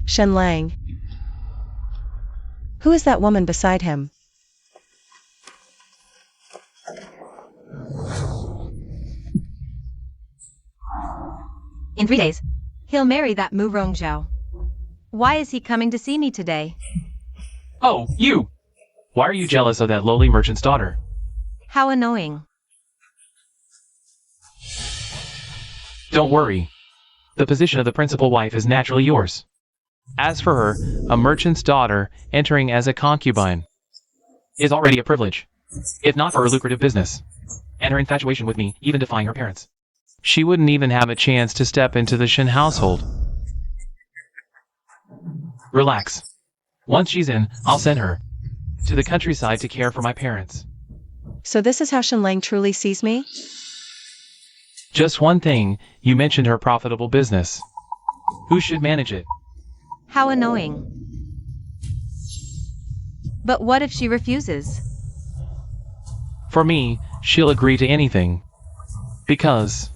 Shen Lang. Who is that woman beside him? In 3 days, he'll marry that Mu Rongzhao. Why is he coming to see me today? Oh, you! Why are you jealous of that lowly merchant's daughter? How annoying. Don't worry. The position of the principal wife is naturally yours. As for her, a merchant's daughter entering as a concubine is already a privilege, if not for her lucrative business, and her infatuation with me even defying her parents. She wouldn't even have a chance to step into the Shen household. Relax. Once she's in, I'll send her to the countryside to care for my parents. So this is how Shen Lang truly sees me? Just one thing, you mentioned her profitable business. Who should manage it? How annoying. But what if she refuses? For me, she'll agree to anything. Because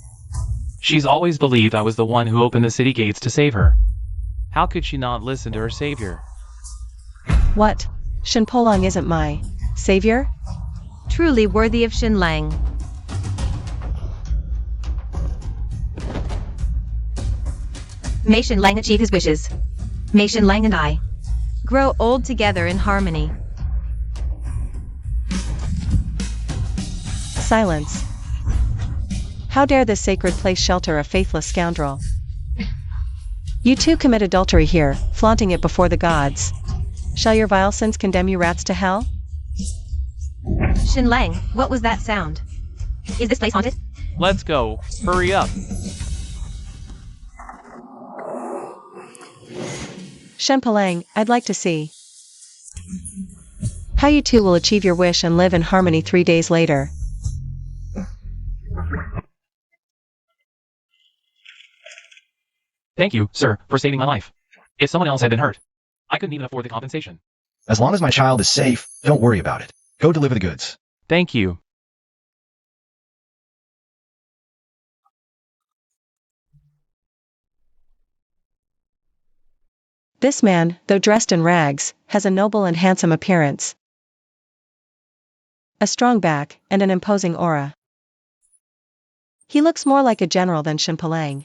she's always believed I was the one who opened the city gates to save her. How could she not listen to her savior? What? Shen Polang isn't my savior? Truly worthy of Shen Lang. May Shen Lang achieve his wishes. May Shen Lang and I grow old together in harmony. Silence. How dare this sacred place shelter a faithless scoundrel? You two commit adultery here, flaunting it before the gods. Shall your vile sins condemn you rats to hell? Shen Lang, what was that sound? Is this place haunted? Let's go. Hurry up. Shen Polang, I'd like to see how you two will achieve your wish and live in harmony 3 days later. Thank you, sir, for saving my life. If someone else had been hurt, I couldn't even afford the compensation. As long as my child is safe, don't worry about it. Go deliver the goods. Thank you. This man, though dressed in rags, has a noble and handsome appearance, a strong back, and an imposing aura. He looks more like a general than Shen Polang.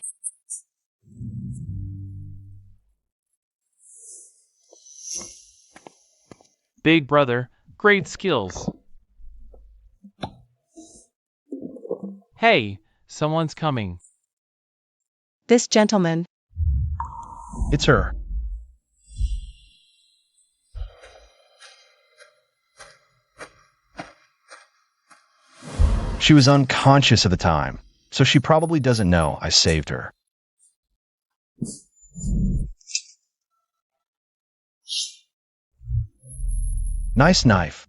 Big brother, great skills. Hey, someone's coming. This gentleman. It's her. She was unconscious at the time, so she probably doesn't know I saved her. Nice knife.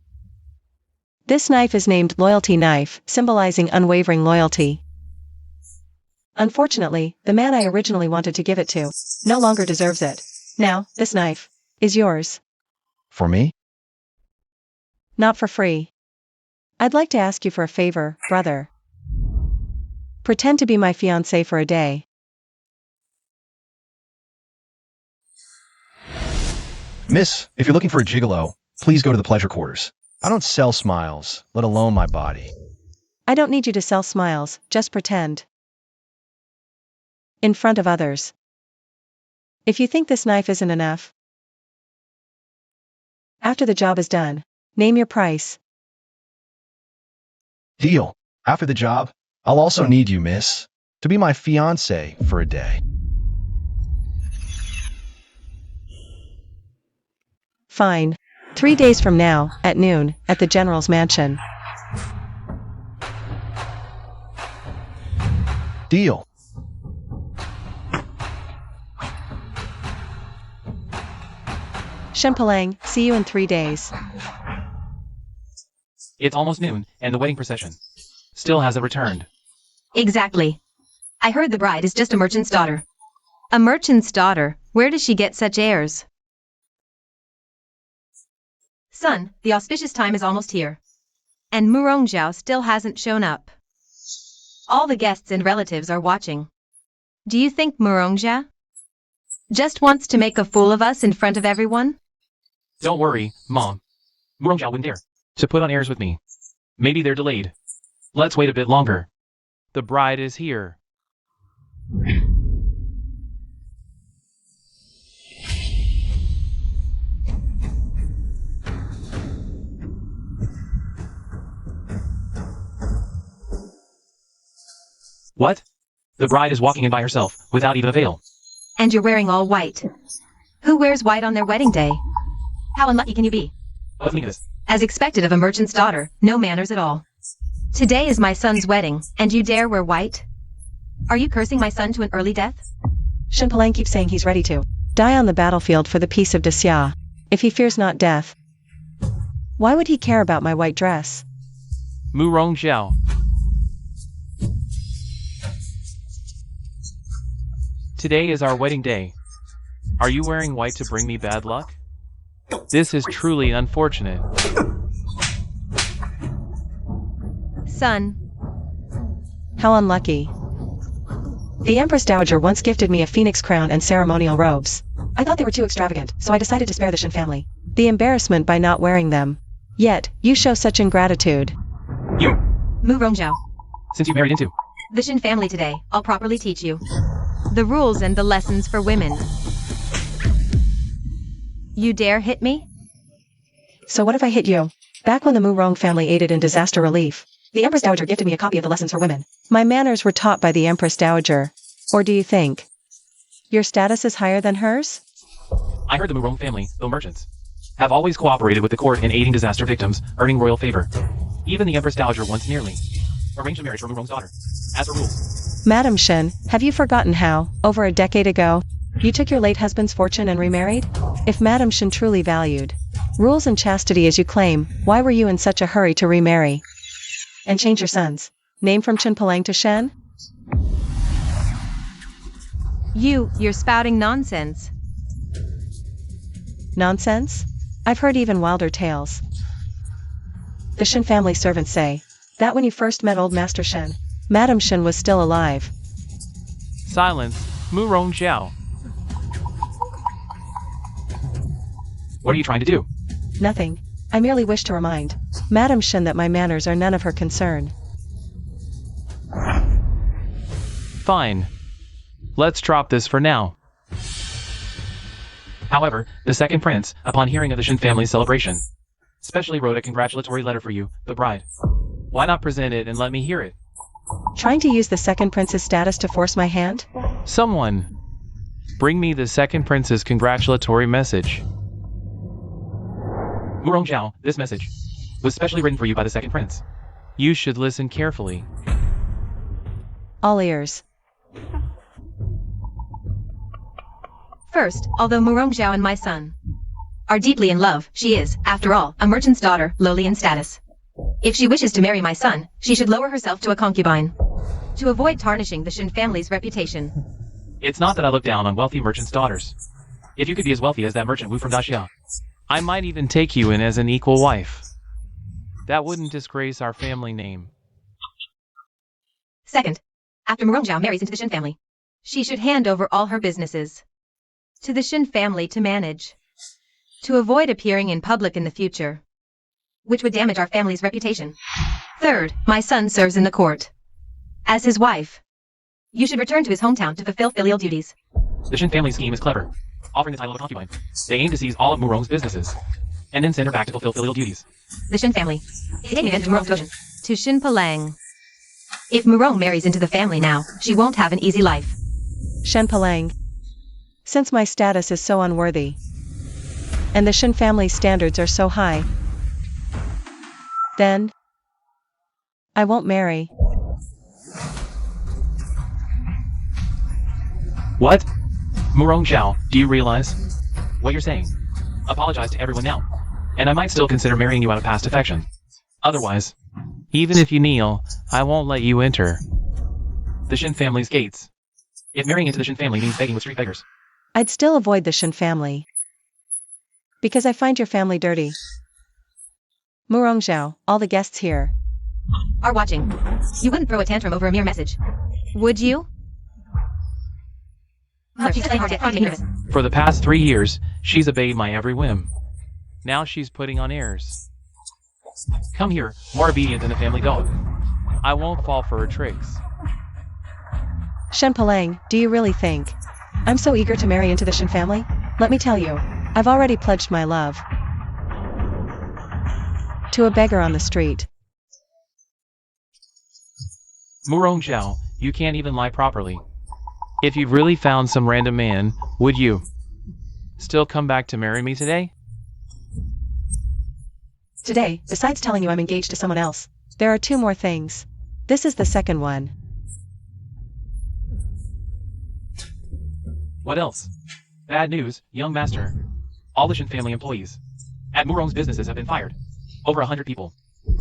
This knife is named Loyalty Knife, symbolizing unwavering loyalty. Unfortunately, the man I originally wanted to give it to no longer deserves it. Now, this knife is yours. For me? Not for free. I'd like to ask you for a favor, brother. Pretend to be my fiancé for a day. Miss, if you're looking for a gigolo, please go to the pleasure quarters. I don't sell smiles, let alone my body. I don't need you to sell smiles, just pretend. In front of others. If you think this knife isn't enough, after the job is done, name your price. Deal. After the job, I'll also need you, miss, to be my fiancé for a day. Fine. 3 days from now, at noon, at the General's mansion. Deal. Shen Polang, see you in 3 days. It's almost noon, and the wedding procession still hasn't returned. Exactly. I heard the bride is just a merchant's daughter. A merchant's daughter? Where does she get such airs? Son, the auspicious time is almost here. And Mu Rongzhao still hasn't shown up. All the guests and relatives are watching. Do you think Mu Rongzhao Just wants to make a fool of us in front of everyone? Don't worry, Mom. Murong Zhao wouldn't dare to put on airs with me. Maybe they're delayed. Let's wait a bit longer. The bride is here. What? The bride is walking in by herself, without even a veil. And you're wearing all white. Who wears white on their wedding day? How unlucky can you be? What's the meaning of this? As expected of a merchant's daughter, no manners at all. Today is my son's wedding, and you dare wear white? Are you cursing my son to an early death? Shen Palang keeps saying he's ready to die on the battlefield for the peace of Disya, if he fears not death. Why would he care about my white dress? Murong Zhao. Today is our wedding day. Are you wearing white to bring me bad luck? This is truly unfortunate. Son. How unlucky. The Empress Dowager once gifted me a phoenix crown and ceremonial robes. I thought they were too extravagant, so I decided to spare the Shen family the embarrassment by not wearing them. Yet, you show such ingratitude. You! Murong Zhao. Since you married into The Shen family today, I'll properly teach you the rules and the lessons for women. You dare hit me? So what if I hit you? Back when the Murong family aided in disaster relief, the Empress Dowager gifted me a copy of the Lessons for Women. My manners were taught by the Empress Dowager. Or do you think your status is higher than hers? I heard the Murong family, though merchants, have always cooperated with the court in aiding disaster victims, earning royal favor. Even the Empress Dowager once nearly arranged a marriage for Murong's daughter. As for rules. Madam Shen, have you forgotten how, over a decade ago, you took your late husband's fortune and remarried? If Madam Shen truly valued rules and chastity as you claim, why were you in such a hurry to remarry? And change your son's name from Chen Palang to Shen? You're spouting nonsense. Nonsense? I've heard even wilder tales. The Shen family servants say that when you first met old Master Shen, Madam Shen was still alive. Silence, Murong Zhao. What are you trying to do? Nothing. I merely wish to remind Madam Shen that my manners are none of her concern. Fine. Let's drop this for now. However, the second prince, upon hearing of the Shen family's celebration, specially wrote a congratulatory letter for you, the bride. Why not present it and let me hear it? Trying to use the second prince's status to force my hand? Someone, bring me the second prince's congratulatory message. Murong Zhao, this message was specially written for you by the second prince. You should listen carefully. All ears. First, although Murong Zhao and my son are deeply in love, she is, after all, a merchant's daughter, lowly in status. If she wishes to marry my son, she should lower herself to a concubine, to avoid tarnishing the Shen family's reputation. It's not that I look down on wealthy merchants' daughters. If you could be as wealthy as that merchant Wu from Daxia, I might even take you in as an equal wife. That wouldn't disgrace our family name. Second, after Murong Zhao marries into the Shen family, she should hand over all her businesses to the Shen family to manage, to avoid appearing in public in the future, which would damage our family's reputation. Third, my son serves in the court. As his wife, you should return to his hometown to fulfill filial duties. The Shen family scheme is clever, offering the title of a concubine. They aim to seize all of Murong's businesses, and then send her back to fulfill filial duties. The Shen family is taking advantage of Murong's devotion to Shen Palang. If Murong marries into the family now, she won't have an easy life. Shen Palang. Since my status is so unworthy, and the Shen family's standards are so high, then I won't marry. What? Murong Zhao, do you realize what you're saying? Apologize to everyone now, and I might still consider marrying you out of past affection. Otherwise, even if you kneel, I won't let you enter the Shen family's gates. If marrying into the Shen family means begging with street beggars, I'd still avoid the Shen family, because I find your family dirty. Murong Zhao, all the guests here are watching. You wouldn't throw a tantrum over a mere message, would you? For the past 3 years, she's obeyed my every whim. Now she's putting on airs. Come here, more obedient than a family dog. I won't fall for her tricks. Shen Palang, do you really think I'm so eager to marry into the Shen family? Let me tell you, I've already pledged my love to a beggar on the street. Murong Zhao, you can't even lie properly. If you've really found some random man, would you still come back to marry me today? Today, besides telling you I'm engaged to someone else, there are 2 more things. This is the second one. What else? Bad news, young master. All the Shen family employees at Murong's businesses have been fired. Over 100 people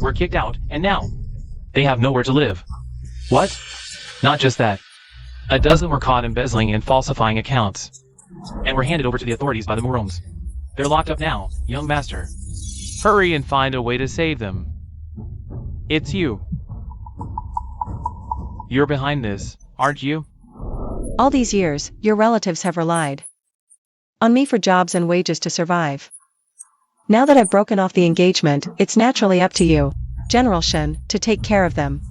were kicked out, and now they have nowhere to live. What? Not just that. A dozen were caught embezzling and falsifying accounts, and were handed over to the authorities by the Murongs. They're locked up now, young master. Hurry and find a way to save them. It's you. You're behind this, aren't you? All these years, your relatives have relied on me for jobs and wages to survive. Now that I've broken off the engagement, it's naturally up to you, General Shen, to take care of them.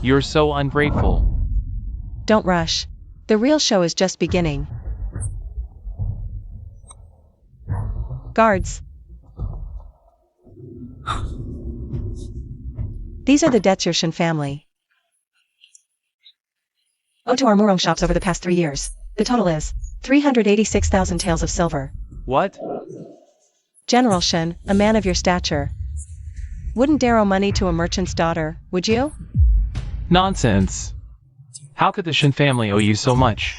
You're so ungrateful. Don't rush. The real show is just beginning. Guards. These are the debts your Shen family owed to our Murong shops over the past 3 years. The total is 386,000 taels of silver. What? General Shen, a man of your stature, wouldn't dare owe money to a merchant's daughter, would you? Nonsense. How could the Shen family owe you so much?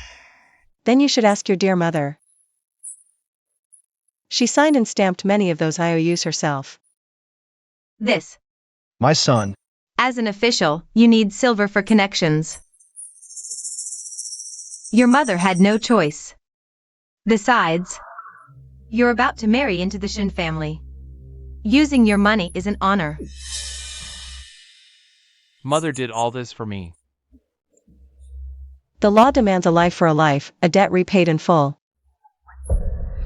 Then you should ask your dear mother. She signed and stamped many of those IOUs herself. This. My son. As an official, you need silver for connections. Your mother had no choice. Besides, you're about to marry into the Shen family. Using your money is an honor. Mother did all this for me. The law demands a life for a life, a debt repaid in full.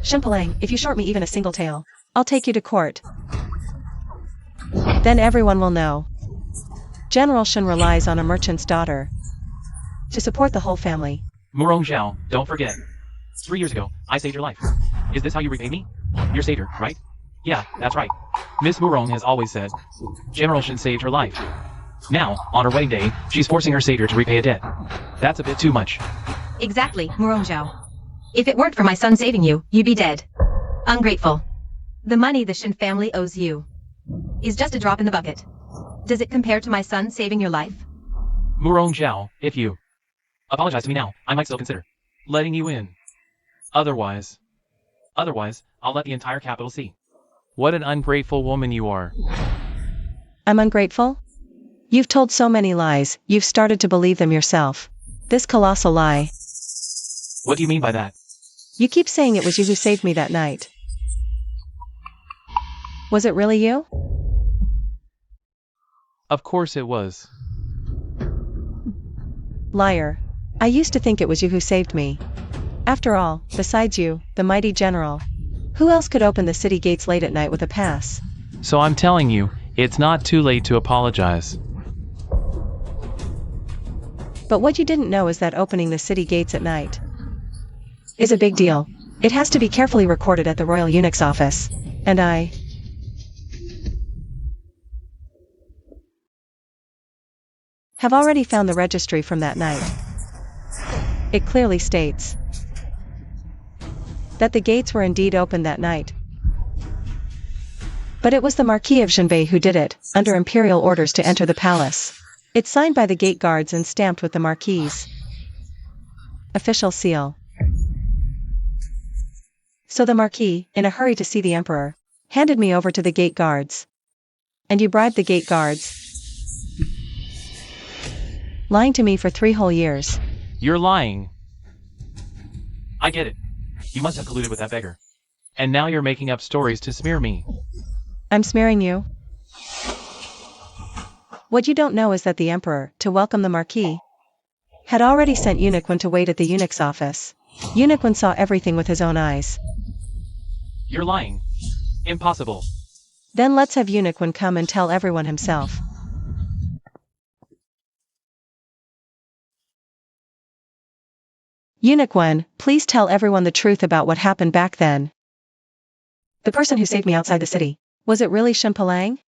Shen Palang, if you short me even a single tael, I'll take you to court. Then everyone will know. General Shen relies on a merchant's daughter to support the whole family. Murong Zhao, don't forget. 3 years ago, I saved your life. Is this how you repay me? You're savior, right? Yeah, that's right. Miss Murong has always said, General Shen saved her life. Now, on her wedding day, she's forcing her savior to repay a debt. That's a bit too much. Exactly, Murong Zhao. If it weren't for my son saving you, you'd be dead. Ungrateful. The money the Shen family owes you is just a drop in the bucket. Does it compare to my son saving your life? Murong Zhao, if you apologize to me now, I might still consider letting you in. Otherwise, I'll let the entire capital see what an ungrateful woman you are. I'm ungrateful? You've told so many lies, you've started to believe them yourself. This colossal lie. What do you mean by that? You keep saying it was you who saved me that night. Was it really you? Of course it was. Liar. I used to think it was you who saved me. After all, besides you, the mighty general, who else could open the city gates late at night with a pass? So I'm telling you, it's not too late to apologize. But what you didn't know is that opening the city gates at night is a big deal. It has to be carefully recorded at the Royal Eunuch's office. And I have already found the registry from that night. It clearly states that the gates were indeed opened that night. But it was the Marquis of Zhenbei who did it, under imperial orders to enter the palace. It's signed by the gate guards and stamped with the Marquis's official seal. So the Marquis, in a hurry to see the Emperor, handed me over to the gate guards. And you bribed the gate guards, lying to me for 3 whole years. You're lying. I get it. You must have colluded with that beggar. And now you're making up stories to smear me. I'm smearing you? What you don't know is that the Emperor, to welcome the Marquis, had already sent eunuch when to wait at the eunuch's office. Unicorn saw everything with his own eyes. You're lying. Impossible. Then let's have Unicorn come and tell everyone himself. Unicorn, please tell everyone the truth about what happened back then. The person who saved me outside the city. Was it really Shimpalang?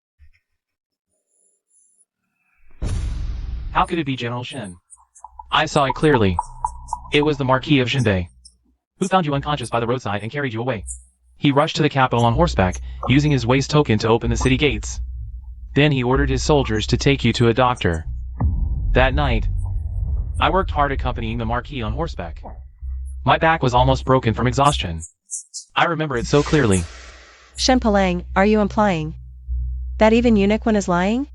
How could it be General Shen? I saw it clearly. It was the Marquis of Shinbei, who found you unconscious by the roadside and carried you away. He rushed to the capital on horseback, using his waist token to open the city gates. Then he ordered his soldiers to take you to a doctor. That night, I worked hard accompanying the Marquis on horseback. My back was almost broken from exhaustion. I remember it so clearly. Shimpalang, are you implying that even Unicorn is lying?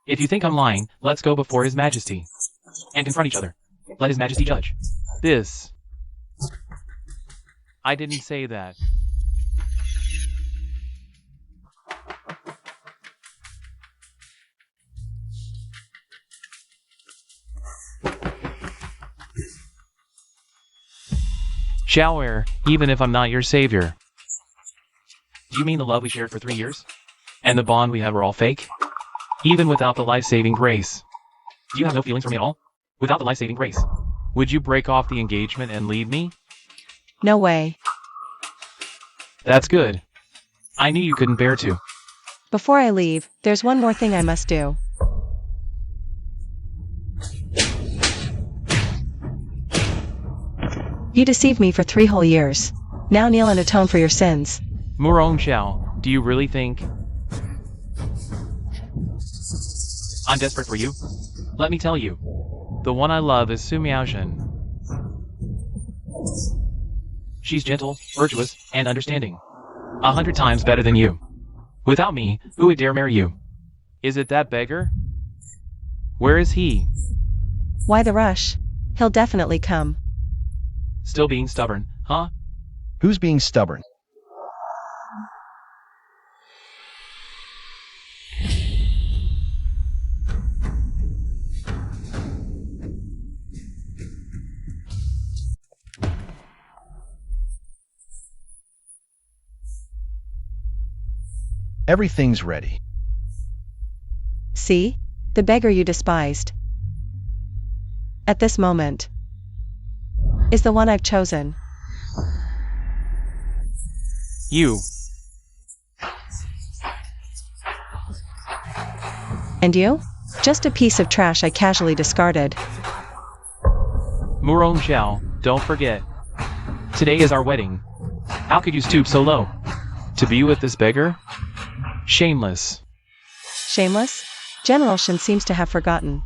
If you think I'm lying, let's go before His Majesty and confront each other. Let His Majesty judge. This. I didn't say that. Shower, even if I'm not your savior. Do you mean the love we shared for 3 years? And the bond we have are all fake? Even without the life-saving grace. Do you have no feelings for me at all? Without the life-saving grace. Would you break off the engagement and leave me? No way. That's good. I knew you couldn't bear to. Before I leave, there's one more thing I must do. You deceived me for 3 whole years. Now kneel and atone for your sins. Murong Xiao, do you really think I'm desperate for you? Let me tell you. The one I love is Su Miaozhen. She's gentle, virtuous, and understanding. 100 times better than you. Without me, who would dare marry you? Is it that beggar? Where is he? Why the rush? He'll definitely come. Still being stubborn, huh? Who's being stubborn? Everything's ready. See? The beggar you despised. At this moment, is the one I've chosen. You. And you? Just a piece of trash I casually discarded. Murong Xiao, don't forget. Today is our wedding. How could you stoop so low? To be with this beggar? Shameless. Shameless? General Shen seems to have forgotten.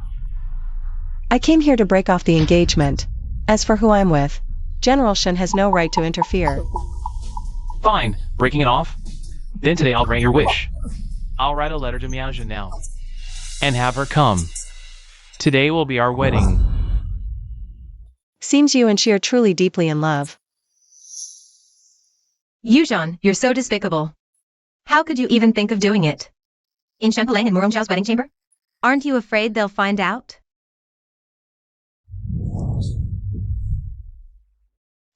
I came here to break off the engagement. As for who I'm with, General Shen has no right to interfere. Fine, breaking it off? Then today I'll grant your wish. I'll write a letter to Miaozhen now. And have her come. Today will be our wedding. Seems you and she are truly deeply in love. Yuzhan, you're so despicable. How could you even think of doing it? In Shimpalang and Murong Xiao's wedding chamber? Aren't you afraid they'll find out?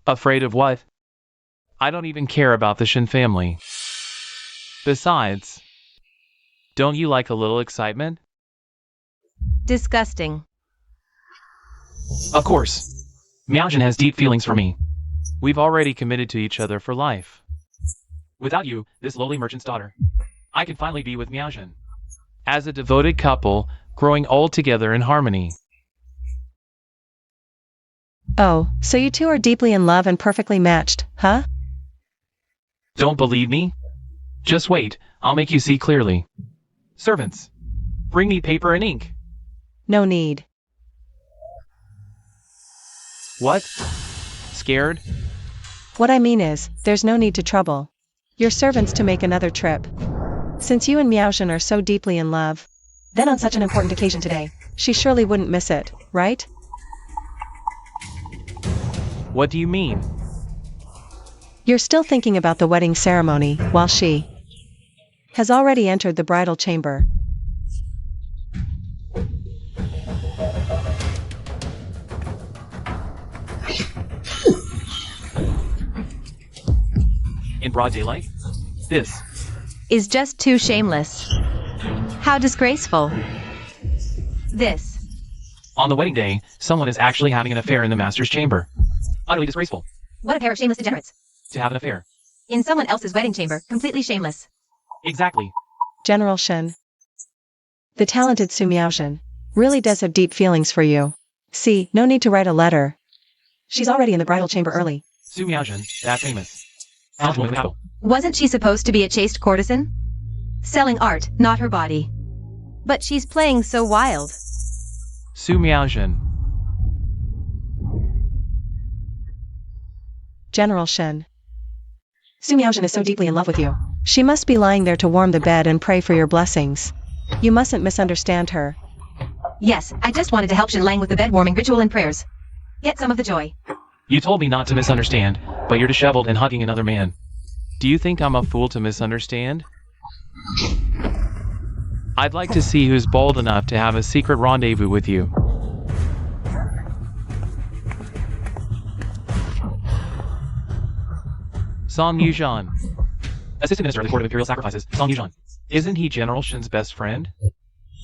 Afraid of what? I don't even care about the Shen family. Besides, don't you like a little excitement? Disgusting. Of course. Miaozhen has deep feelings for me. We've already committed to each other for life. Without you, this lowly merchant's daughter, I can finally be with Miaozhen. As a devoted couple, growing old together in harmony. Oh, so you two are deeply in love and perfectly matched, huh? Don't believe me? Just wait, I'll make you see clearly. Servants, bring me paper and ink. No need. What? Scared? What I mean is, there's no need to trouble your servants to make another trip. Since you and Miaozhen are so deeply in love, then on such an important occasion today, she surely wouldn't miss it, right? What do you mean? You're still thinking about the wedding ceremony, while she has already entered the bridal chamber. in broad daylight? This is just too shameless. How disgraceful. This on the wedding day, someone is actually having an affair in the master's chamber. Utterly disgraceful. What a pair of shameless degenerates. To have an affair. In someone else's wedding chamber, completely shameless. Exactly. General Shen. The talented Su Miaoshen really does have deep feelings for you. See, no need to write a letter. She's already in the bridal chamber early. Su Miaojin, that famous. Altoid apple. Wasn't she supposed to be a chaste courtesan? Selling art, not her body. But she's playing so wild. Su Miaojin. General Shen. Su Miaojin is so deeply in love with you. She must be lying there to warm the bed and pray for your blessings. You mustn't misunderstand her. Yes, I just wanted to help Shen Lang with the bed warming ritual and prayers. Get some of the joy. You told me not to misunderstand, but you're disheveled and hugging another man. Do you think I'm a fool to misunderstand? I'd like to see who's bold enough to have a secret rendezvous with you. Song Yuzhan. Assistant Minister of the Court of Imperial Sacrifices, Song Yuzhan. Isn't he General Shen's best friend?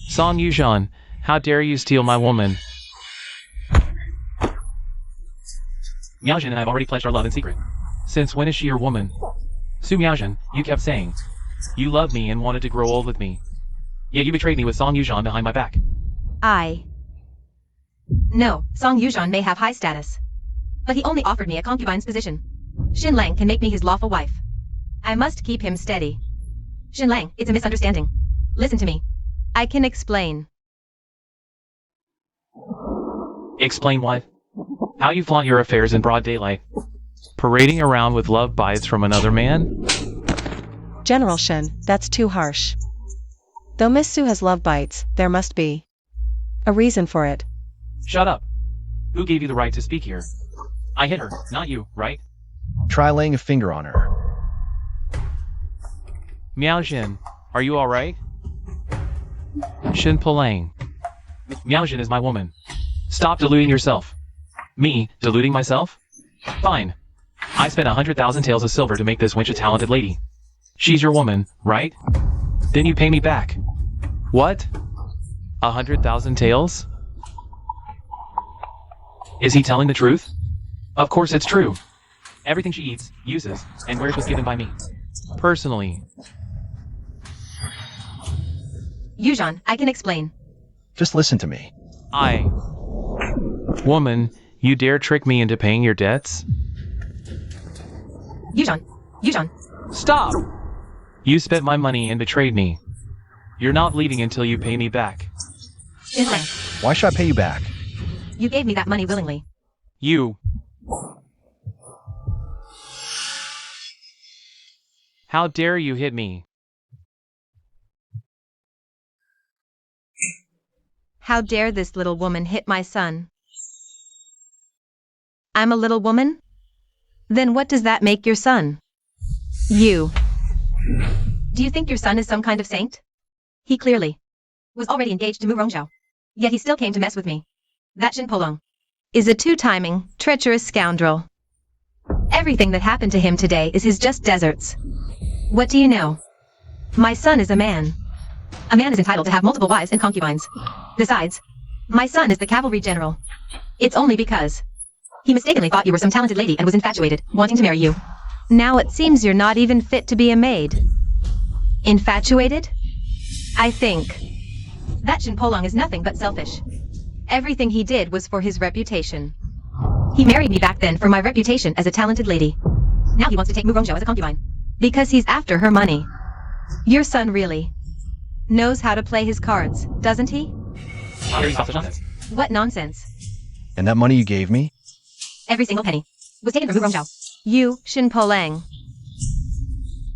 Song Yuzhan, how dare you steal my woman? Miaojin and I have already pledged our love in secret. Since when is she your woman? Su Miaojin, you kept saying you loved me and wanted to grow old with me. Yet you betrayed me with Song Yuzhan behind my back. No, Song Yuzhan may have high status. But he only offered me a concubine's position. Shen Lang can make me his lawful wife. I must keep him steady. Shen Lang, it's a misunderstanding. Listen to me. I can explain. Explain what? How you flaunt your affairs in broad daylight. Parading around with love bites from another man? General Shen, that's too harsh. Though Miss Su has love bites, there must be a reason for it. Shut up. Who gave you the right to speak here? I hit her, not you, right? Try laying a finger on her. Miaojin, are you alright? Shin Pulang. Miaojin is my woman. Stop deluding yourself. Me, deluding myself? Fine. I spent 100,000 taels of silver to make this wench a talented lady. She's your woman, right? Then you pay me back. What? 100,000 taels? Is he telling the truth? Of course it's true. Everything she eats, uses, and wears was given by me. Personally. Yuzhan, I can explain. Just listen to me. Woman, you dare trick me into paying your debts? Yuzhan. Stop! You spent my money and betrayed me. You're not leaving until you pay me back. Shen Lang, Why should I pay you back? you gave me that money willingly. You. How dare you hit me? How dare this little woman hit my son? I'm a little woman? Then what does that make your son? You. Do you think your son is some kind of saint? He clearly was already engaged to Mu Rongzhao. Yet he still came to mess with me. That Shin Polong is a two-timing, treacherous scoundrel. Everything that happened to him today is his just deserts. What do you know? My son is a man. A man is entitled to have multiple wives and concubines. Besides, my son is the cavalry general. It's only because he mistakenly thought you were some talented lady and was infatuated, wanting to marry you. Now it seems you're not even fit to be a maid. Infatuated? I think that Shin Polong is nothing but selfish. Everything he did was for his reputation. He married me back then for my reputation as a talented lady. Now he wants to take Mu Rongzhao as a concubine. Because he's after her money. Your son really knows how to play his cards, doesn't he? How dare you talk such nonsense? What nonsense? And that money you gave me? Every single penny was taken from Mu Rongzhao. You, Shin Polang,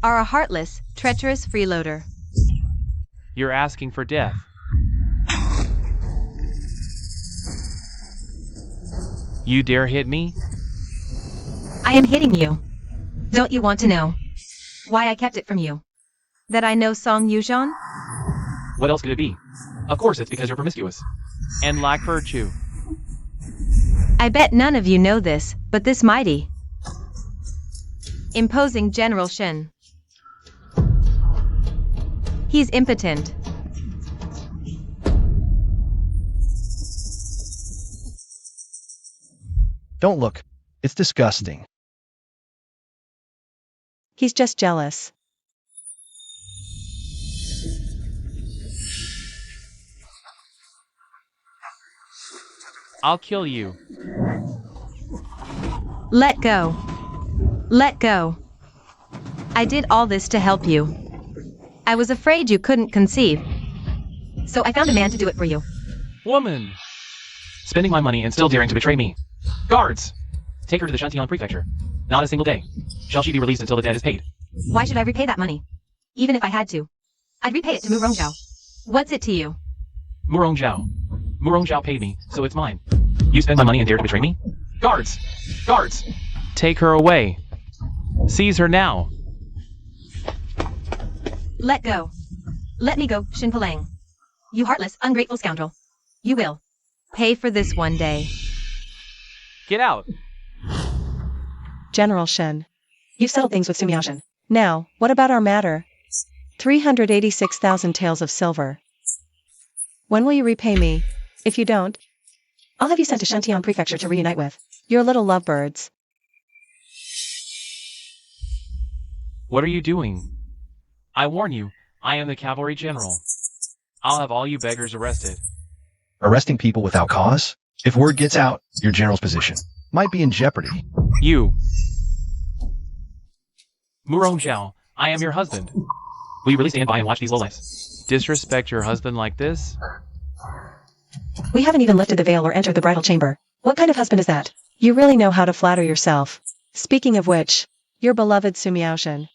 are a heartless, treacherous freeloader. You're asking for death. You dare hit me? I am hitting you. Don't you want to know why I kept it from you? That I know Song Yuzhan? What else could it be? Of course it's because you're promiscuous. And lack virtue. I bet none of you know this, but this mighty imposing General Shen. He's impotent. Don't look. It's disgusting. He's just jealous. I'll kill you. Let go. Let go. I did all this to help you. I was afraid you couldn't conceive. So I found a man to do it for you. Woman! Spending my money and still daring to betray me. Guards! Take her to the Shantian prefecture. Not a single day. Shall she be released until the debt is paid? Why should I repay that money? Even if I had to. I'd repay it to Mu Rongzhao. What's it to you? Murong Zhao. Murong Zhao paid me, so it's mine. You spend my money and dare to betray me? Guards! Guards! Take her away. Seize her now. Let go. Let me go, Shin Palang. You heartless, ungrateful scoundrel. You will pay for this one day. Get out. General Shen. You've settled things with Su Miaoshen. Now, what about our matter? 386,000 taels of silver. When will you repay me? If you don't, I'll have you sent to Shantian prefecture to reunite with your little lovebirds. What are you doing? I warn you, I am the cavalry general. I'll have all you beggars arrested. Arresting people without cause? If word gets out, your general's position might be in jeopardy. You. Murong Zhao, I am your husband. Will you really stand by and watch these lowlifes disrespect your husband like this? We haven't even lifted the veil or entered the bridal chamber. What kind of husband is that? You really know how to flatter yourself. Speaking of which, your beloved Su Miaoshen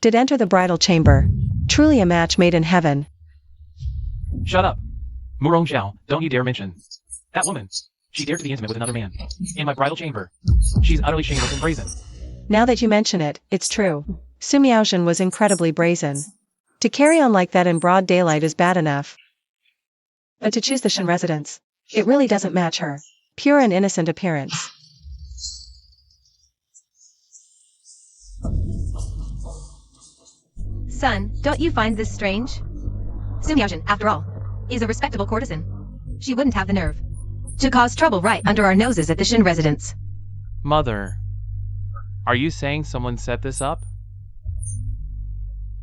did enter the bridal chamber. Truly a match made in heaven. Shut up. Murong Zhao, don't you dare mention that woman. She dared to be intimate with another man. In my bridal chamber. She's utterly shameless and brazen. Now that you mention it, it's true. Su Miaoshen was incredibly brazen. To carry on like that in broad daylight is bad enough. But to choose the Shen residence, it really doesn't match her pure and innocent appearance. Son, don't you find this strange? Su Miaoshen, after all, is a respectable courtesan. She wouldn't have the nerve to cause trouble right under our noses at the Shen residence. Mother, are you saying someone set this up?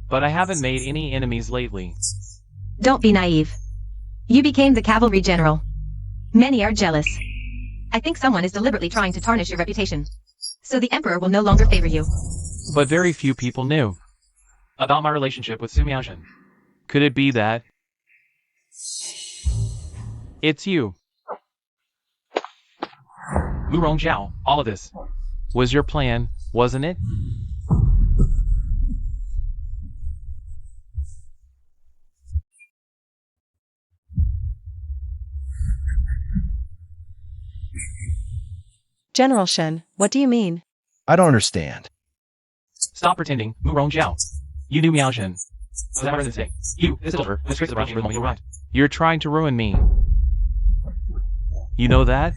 But I haven't made any enemies lately. Don't be naive. You became the cavalry general. Many are jealous. I think someone is deliberately trying to tarnish your reputation, so the emperor will no longer favor you. But very few people knew about my relationship with Su Miaoshen. Could it be that it's you? Murong Zhao, all of this was your plan, wasn't it? General Shen, what do you mean? I don't understand. Stop pretending, Murong Zhao. You knew Miaoshen. Was that what I say? You, this adulterer, who disgraces the bride the moment you arrived. You're trying to ruin me. You know that?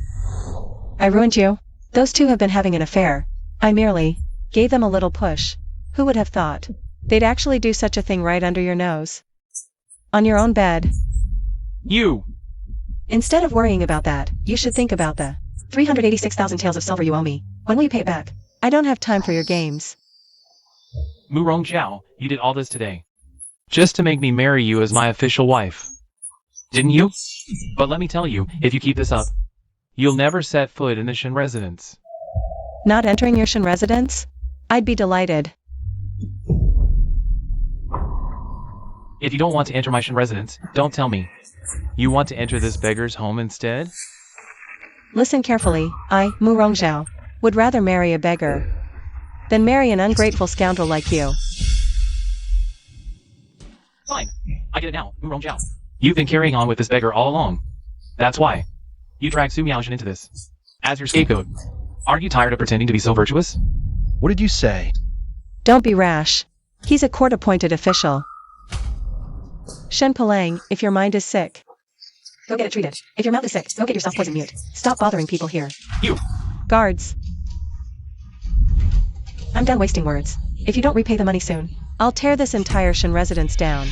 I ruined you? Those two have been having an affair. I merely gave them a little push. Who would have thought they'd actually do such a thing right under your nose? On your own bed. You! Instead of worrying about that, you should think about the 386,000 taels of silver you owe me. When will you pay it back? I don't have time for your games. Murong Zhao, you did all this today. Just to make me marry you as my official wife. Didn't you? But let me tell you, if you keep this up, you'll never set foot in the Shen residence. Not entering your Shen residence? I'd be delighted. If you don't want to enter my Shen residence, don't tell me. You want to enter this beggar's home instead? Listen carefully, I, Murong Zhao, would rather marry a beggar than marry an ungrateful scoundrel like you. Fine. I get it now, Murong Zhao. You've been carrying on with this beggar all along. That's why. You dragged Su Miaoshen into this. As your scapegoat. Aren't you tired of pretending to be so virtuous? What did you say? Don't be rash. He's a court-appointed official. Shen Palang, if your mind is sick, go get it treated. If your mouth is sick, go get yourself poison mute. Stop bothering people here. You! Guards. I'm done wasting words. If you don't repay the money soon, I'll tear this entire Shin residence down.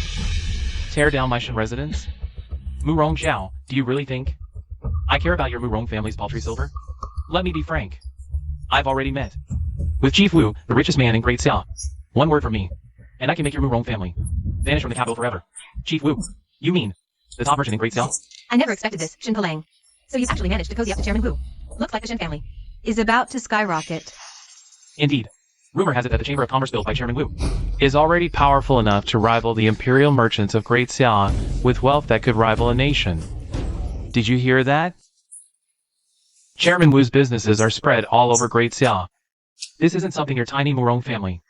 Tear down my Shin residence? Murong Zhao, do you really think I care about your Murong family's paltry silver? Let me be frank. I've already met with Chief Wu, the richest man in Great Xia. One word from me, and I can make your Murong family vanish from the capital forever. Chief Wu, you mean the top merchant in Great Xia? I never expected this, Shin Palang. So you've actually managed to cozy up to Chairman Wu. Looks like the Shin family is about to skyrocket. Indeed. Rumor has it that the Chamber of Commerce built by Chairman Wu is already powerful enough to rival the imperial merchants of Great Xia with wealth that could rival a nation. Did you hear that? Chairman Wu's businesses are spread all over Great Xia. This isn't something your tiny Murong family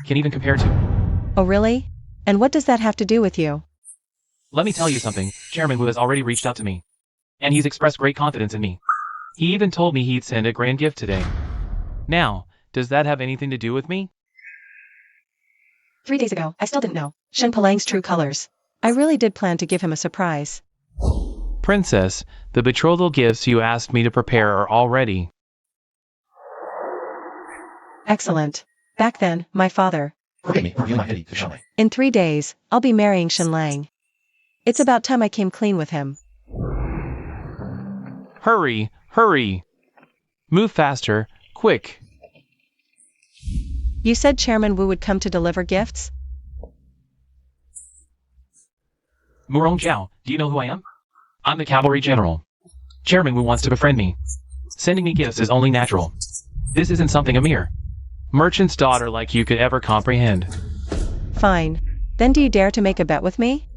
can even compare to. Oh really? And what does that have to do with you? Let me tell you something, Chairman Wu has already reached out to me. And he's expressed great confidence in me. He even told me he'd send a grand gift today. Now, does that have anything to do with me? 3 days ago, I still didn't know Shin Palang's true colors. I really did plan to give him a surprise. Princess, the betrothal gifts you asked me to prepare are all ready. Excellent. Back then, my father. Forgive me, reveal my pity to Shanlai. In 3 days, I'll be marrying Shin Lang. It's about time I came clean with him. Hurry, hurry. Move faster, quick. You said Chairman Wu would come to deliver gifts? Murong Zhao, do you know who I am? I'm the cavalry general. Chairman Wu wants to befriend me. Sending me gifts is only natural. This isn't something a mere merchant's daughter like you could ever comprehend. Fine. Then do you dare to make a bet with me?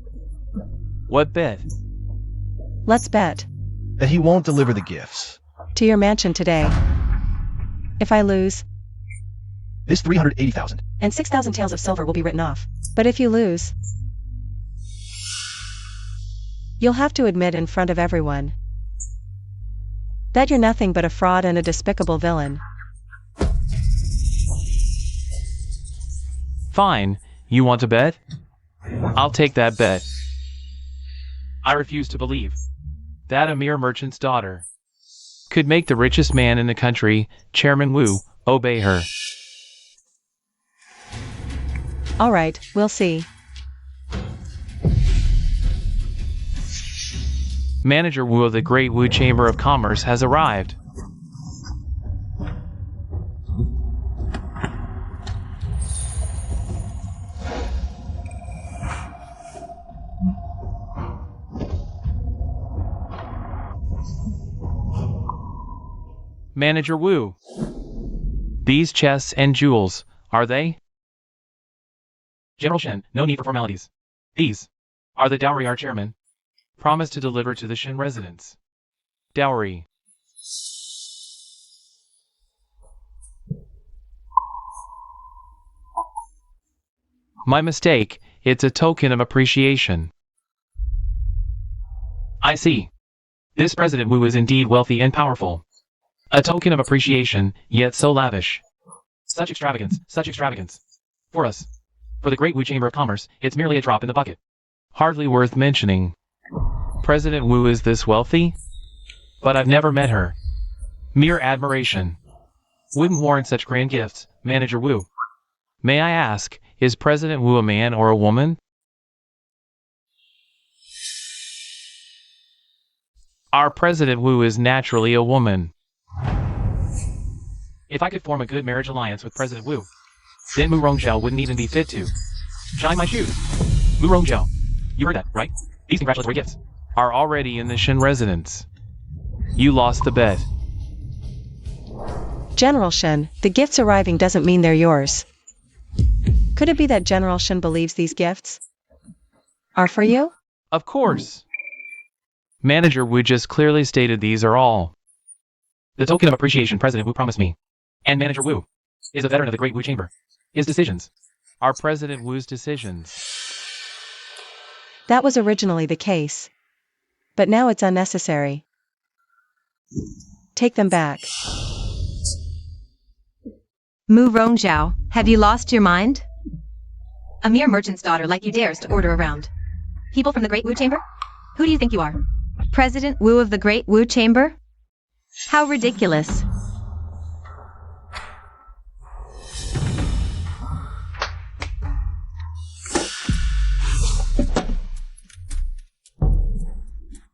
What bet? Let's bet. That he won't deliver the gifts. To your mansion today. If I lose, This 380,000. and 6,000 taels of silver will be written off. But if you lose, you'll have to admit in front of everyone that you're nothing but a fraud and a despicable villain. Fine, you want to bet? I'll take that bet. I refuse to believe that a mere merchant's daughter could make the richest man in the country, Chairman Wu, obey her. All right, we'll see. Manager Wu of the Great Wu Chamber of Commerce has arrived. Manager Wu. These chests and jewels, are they? General Shen, no need for formalities. These are the dowry our chairman promised to deliver to the Shen residence. Dowry. My mistake, it's a token of appreciation. I see. This President Wu is indeed wealthy and powerful. A token of appreciation, yet so lavish. Such extravagance, such extravagance. For us, for the Great Wu Chamber of Commerce, it's merely a drop in the bucket. Hardly worth mentioning. President Wu is this wealthy? But I've never met her. Mere admiration. Wouldn't warrant such grand gifts, Manager Wu. May I ask, is President Wu a man or a woman? Our President Wu is naturally a woman. If I could form a good marriage alliance with President Wu, then Murong Zhao wouldn't even be fit to shine my shoes. Murong Zhao, you heard that, right? These congratulatory gifts are already in the Shen residence. You lost the bet. General Shen, the gifts arriving doesn't mean they're yours. Could it be that General Shen believes these gifts are for you? Of course. Manager Wu just clearly stated these are all the token of appreciation President Wu promised me. And Manager Wu is a veteran of the Great Wu Chamber. His decisions are President Wu's decisions. That was originally the case. But now it's unnecessary. Take them back. Murong Zhao, have you lost your mind? A mere merchant's daughter like you dares to order around people from the Great Wu Chamber? Who do you think you are? President Wu of the Great Wu Chamber? How ridiculous.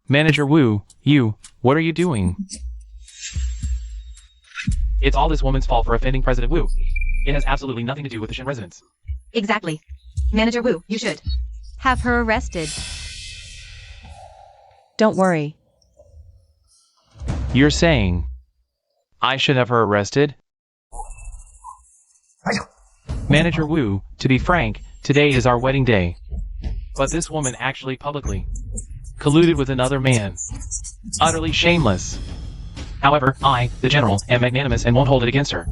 Manager Wu, what are you doing? It's all this woman's fault for offending President Wu. It has absolutely nothing to do with the Shin residents. Exactly. Manager Wu, you should have her arrested. Don't worry. You're saying I should have her arrested? Manager Wu, to be frank, today is our wedding day. But this woman actually publicly colluded with another man. Utterly shameless. However, I, the general, am magnanimous and won't hold it against her.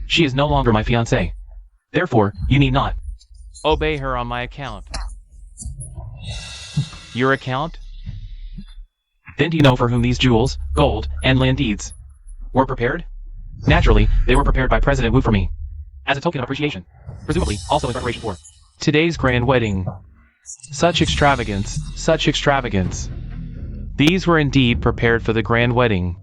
She is no longer my fiancée. Therefore, you need not obey her on my account. Your account? Then do you know for whom these jewels, gold, and land deeds were prepared? Naturally, they were prepared by President Wu for me, as a token of appreciation. Presumably, also in preparation for today's grand wedding. Such extravagance, such extravagance. These were indeed prepared for the grand wedding.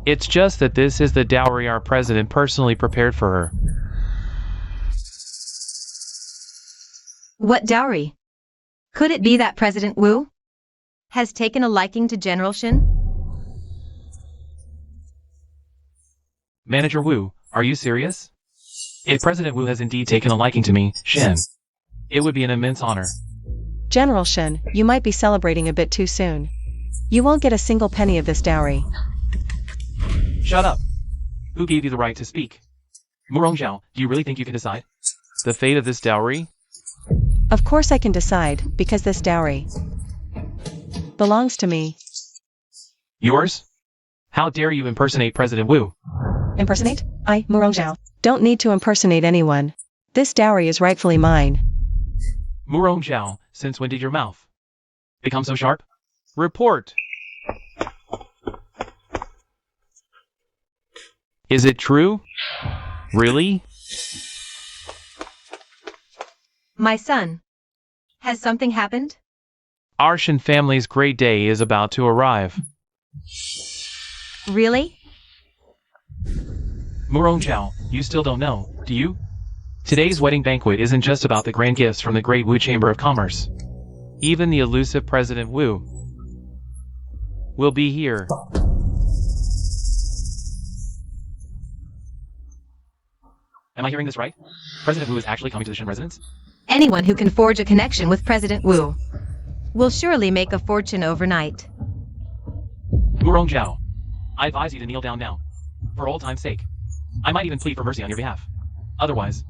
It's just that this is the dowry our president personally prepared for her. What dowry? Could it be that President Wu has taken a liking to General Shin? Manager Wu, are you serious? If President Wu has indeed taken a liking to me, Shin, it would be an immense honor. General Shin, you might be celebrating a bit too soon. You won't get a single penny of this dowry. Shut up. Who gave you the right to speak? Murong Zhao, do you really think you can decide the fate of this dowry? Of course I can decide, because this dowry belongs to me. Yours? How dare you impersonate President Wu? Impersonate? I, Murong Zhao, don't need to impersonate anyone. This dowry is rightfully mine. Murong Zhao, since when did your mouth become so sharp? Report. Is it true? Really? My son, has something happened? Our Shin family's great day is about to arrive. Really? Murong Zhao, you still don't know, do you? Today's wedding banquet isn't just about the grand gifts from the Great Wu Chamber of Commerce. Even the elusive President Wu will be here. Am I hearing this right? President Wu is actually coming to the Shin residence? Anyone who can forge a connection with President Wu will surely make a fortune overnight. Murong Zhao, I advise you to kneel down now. For old time's sake. I might even plead for mercy on your behalf. Otherwise,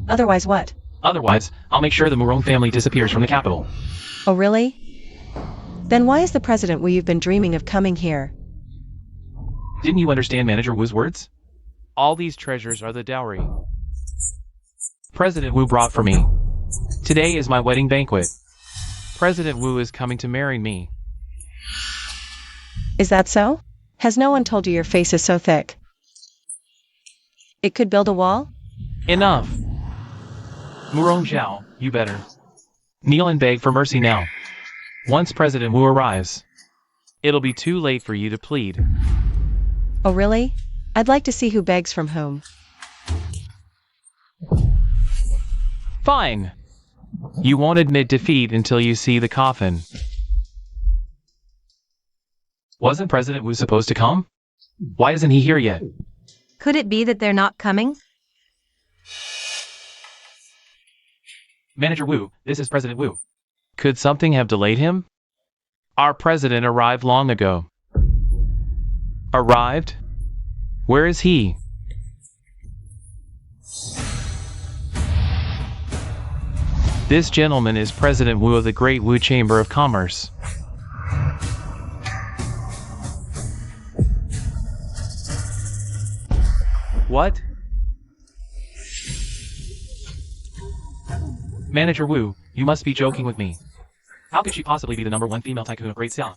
Otherwise what? I'll make sure the Murong family disappears from the capital. Oh really? Then why is the President Wu you've been dreaming of coming here? Didn't you understand Manager Wu's words? All these treasures are the dowry President Wu brought for me. Today is my wedding banquet. President Wu is coming to marry me. Is that so? Has no one told you your face is so thick? It could build a wall? Enough! Murong Zhao, you better kneel and beg for mercy now. Once President Wu arrives, it'll be too late for you to plead. Oh really? I'd like to see who begs from whom. Fine! You won't admit defeat until you see the coffin. Wasn't President Wu supposed to come? Why isn't he here yet? Could it be that they're not coming? Manager Wu, this is President Wu. Could something have delayed him? Our president arrived long ago. Arrived? Where is he? This gentleman is President Wu of the Great Wu Chamber of Commerce. What? Manager Wu, you must be joking with me. How could she possibly be the #1 female tycoon of Great Xia?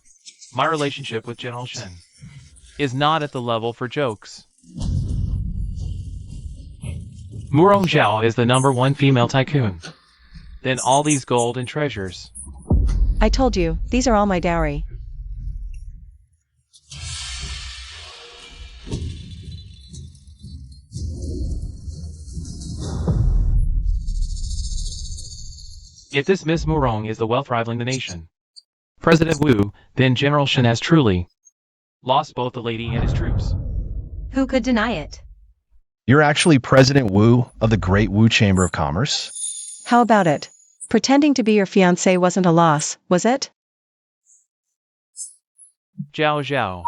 My relationship with General Shen is not at the level for jokes. Murong Zhao is the #1 female tycoon. Then all these gold and treasures. I told you, these are all my dowry. If this Miss Murong is the wealth rivaling the nation, President Wu, then General Shen has truly lost both the lady and his troops. Who could deny it? You're actually President Wu of the Great Wu Chamber of Commerce? How about it? Pretending to be your fiancé wasn't a loss, was it? Zhao Zhao.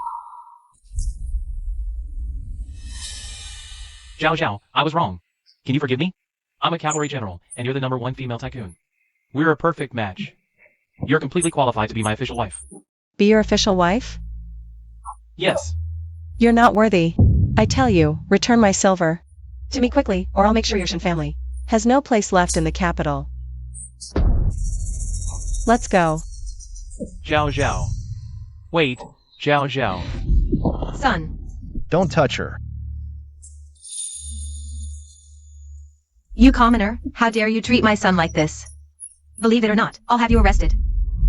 Zhao Zhao, I was wrong. Can you forgive me? I'm a cavalry general, and you're the #1 female tycoon. We're a perfect match. You're completely qualified to be my official wife. Be your official wife? Yes. You're not worthy. I tell you, return my silver to me quickly, or I'll make sure your Shen family has no place left in the capital. Let's go. Zhao Zhao. Wait, Zhao Zhao. Son. Don't touch her. You commoner, how dare you treat my son like this? Believe it or not, I'll have you arrested.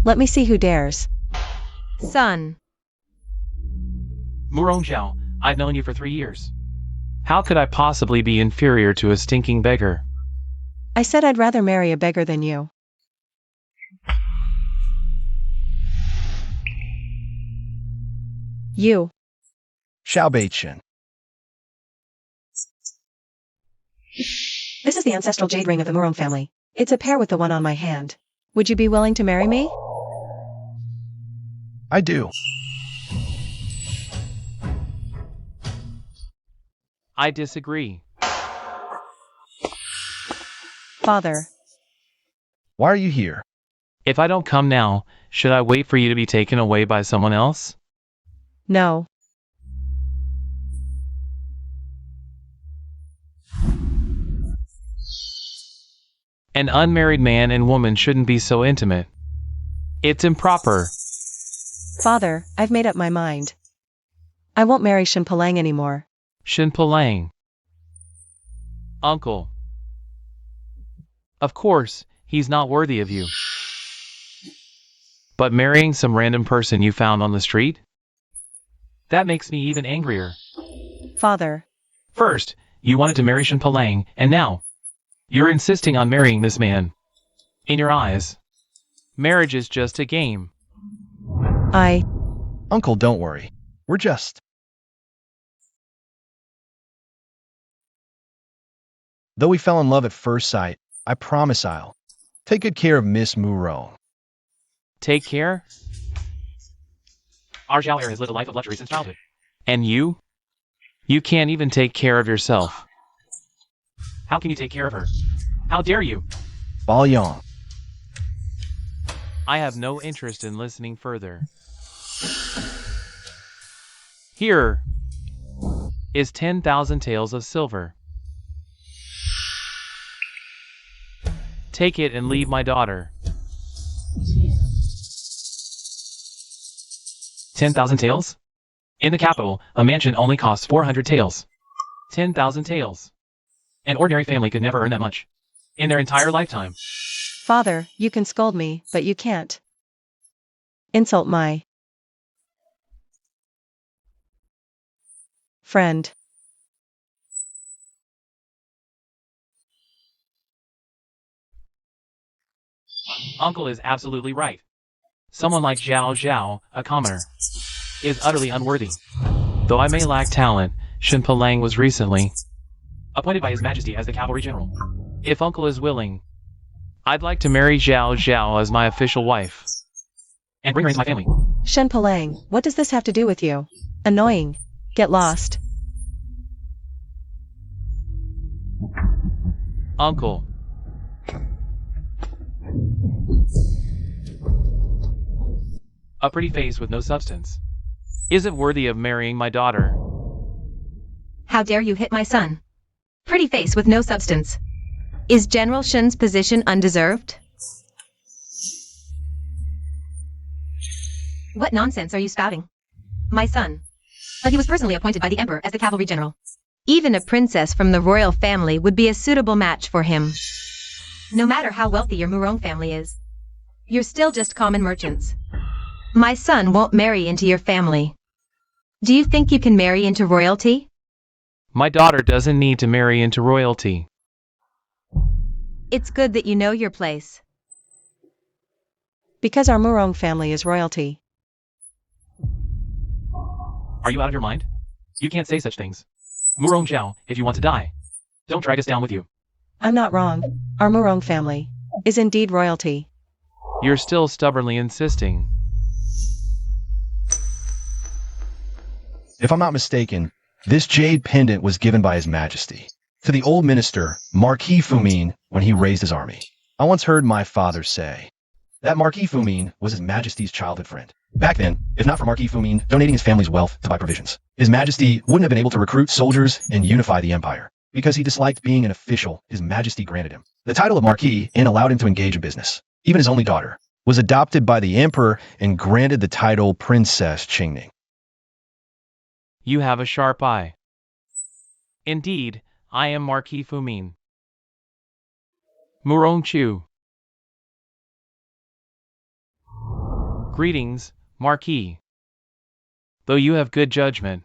Let me see who dares. Son. Murong Zhao, I've known you for 3 years. How could I possibly be inferior to a stinking beggar? I said I'd rather marry a beggar than you. You. Xiao Beichin. This is the ancestral jade ring of the Murong family. It's a pair with the one on my hand. Would you be willing to marry me? I do. I disagree. Father. Why are you here? If I don't come now, should I wait for you to be taken away by someone else? No. An unmarried man and woman shouldn't be so intimate. It's improper. Father, I've made up my mind. I won't marry Shen Palang anymore. Shen Palang. Uncle. Of course, he's not worthy of you. But marrying some random person you found on the street? That makes me even angrier. Father. First, you wanted to marry Shen Palang, and now, you're insisting on marrying this man. In your eyes, marriage is just a game. Uncle, don't worry. We're just... Though we fell in love at first sight, I promise I'll take good care of Miss Muro. Take care? Our Zhao heir has lived a life of luxury since childhood. And you? You can't even take care of yourself. How can you take care of her? How dare you? Baoyong. I have no interest in listening further. Here is 10,000 taels of silver. Take it and leave my daughter. 10,000 taels? In the capital, a mansion only costs 400 taels. 10,000 taels. An ordinary family could never earn that much in their entire lifetime. Father, you can scold me, but you can't insult my friend. Uncle is absolutely right. Someone like Zhao Zhao, a commoner, is utterly unworthy. Though I may lack talent, Shen Palang was recently appointed by His Majesty as the cavalry general. If Uncle is willing, I'd like to marry Zhao Zhao as my official wife and bring her into my family. Shen Palang, what does this have to do with you? Annoying. Get lost. Uncle. A pretty face with no substance isn't worthy of marrying my daughter. How dare you hit my son? Pretty face with no substance. Is General Shen's position undeserved? What nonsense are you spouting? My son. But he was personally appointed by the Emperor as the cavalry general. Even a princess from the royal family would be a suitable match for him. No matter how wealthy your Murong family is, you're still just common merchants. My son won't marry into your family. Do you think you can marry into royalty? My daughter doesn't need to marry into royalty. It's good that you know your place. Because our Murong family is royalty. Are you out of your mind? You can't say such things. Murong Zhao, if you want to die, don't drag us down with you. I'm not wrong. Our Murong family is indeed royalty. You're still stubbornly insisting. If I'm not mistaken, this jade pendant was given by His Majesty to the old minister, Marquis Fumin, when he raised his army. I once heard my father say that Marquis Fumin was His Majesty's childhood friend. Back then, if not for Marquis Fumin donating his family's wealth to buy provisions, His Majesty wouldn't have been able to recruit soldiers and unify the empire. Because he disliked being an official, His Majesty granted him the title of Marquis and allowed him to engage in business. Even his only daughter was adopted by the emperor and granted the title Princess Qingning. You have a sharp eye. Indeed, I am Marquis Fumin. Murong Chu. Greetings, Marquis. Though you have good judgment,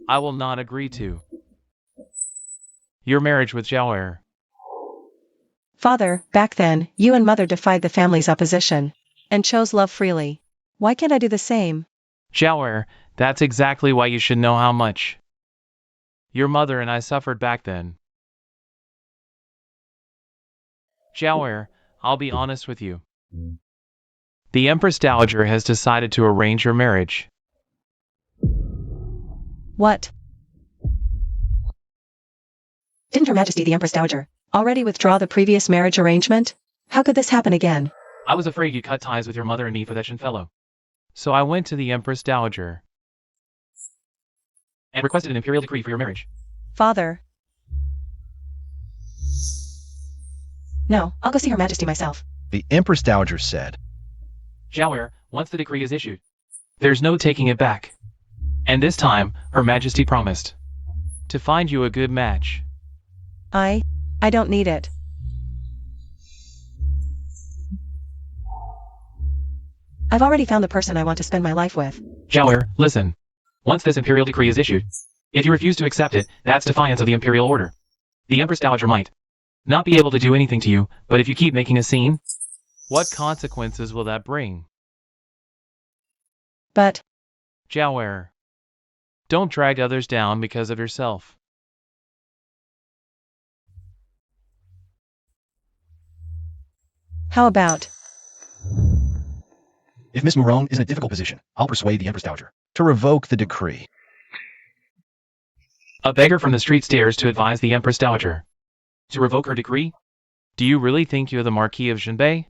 I will not agree to your marriage with Heiress. Father, back then, you and Mother defied the family's opposition and chose love freely. Why can't I do the same? Heiress, that's exactly why you should know how much your mother and I suffered back then. Heiress, I'll be honest with you. The Empress Dowager has decided to arrange your marriage. What? Didn't Her Majesty the Empress Dowager already withdraw the previous marriage arrangement? How could this happen again? I was afraid you'd cut ties with your mother and me for that Shen fellow. So I went to the Empress Dowager and requested an imperial decree for your marriage. Father. No, I'll go see Her Majesty myself. The Empress Dowager said, Heiress, once the decree is issued, there's no taking it back. And this time, Her Majesty promised to find you a good match. I don't need it. I've already found the person I want to spend my life with. Heiress, listen. Once this imperial decree is issued, if you refuse to accept it, that's defiance of the imperial order. The Empress Dowager might not be able to do anything to you, but if you keep making a scene, what consequences will that bring? But Heiress, don't drag others down because of yourself. how about? if Miss Murong is in a difficult position, I'll persuade the Empress Dowager to revoke the decree. A beggar from the street dares to advise the Empress Dowager to revoke her decree? Do you really think you're the Marquis of Zhenbei?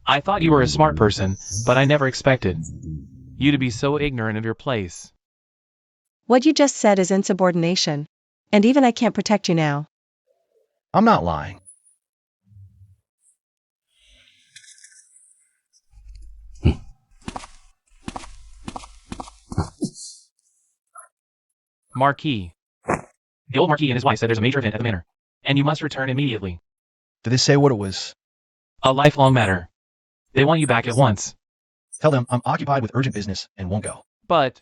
I thought you were a smart person, but I never expected you to be so ignorant of your place. What you just said is insubordination. And even I can't protect you now. I'm not lying. Marquis. The old Marquis and his wife said there's a major event at the manor, and you must return immediately. Did they say what it was? A lifelong matter. They want you back at once. Tell them I'm occupied with urgent business and won't go. But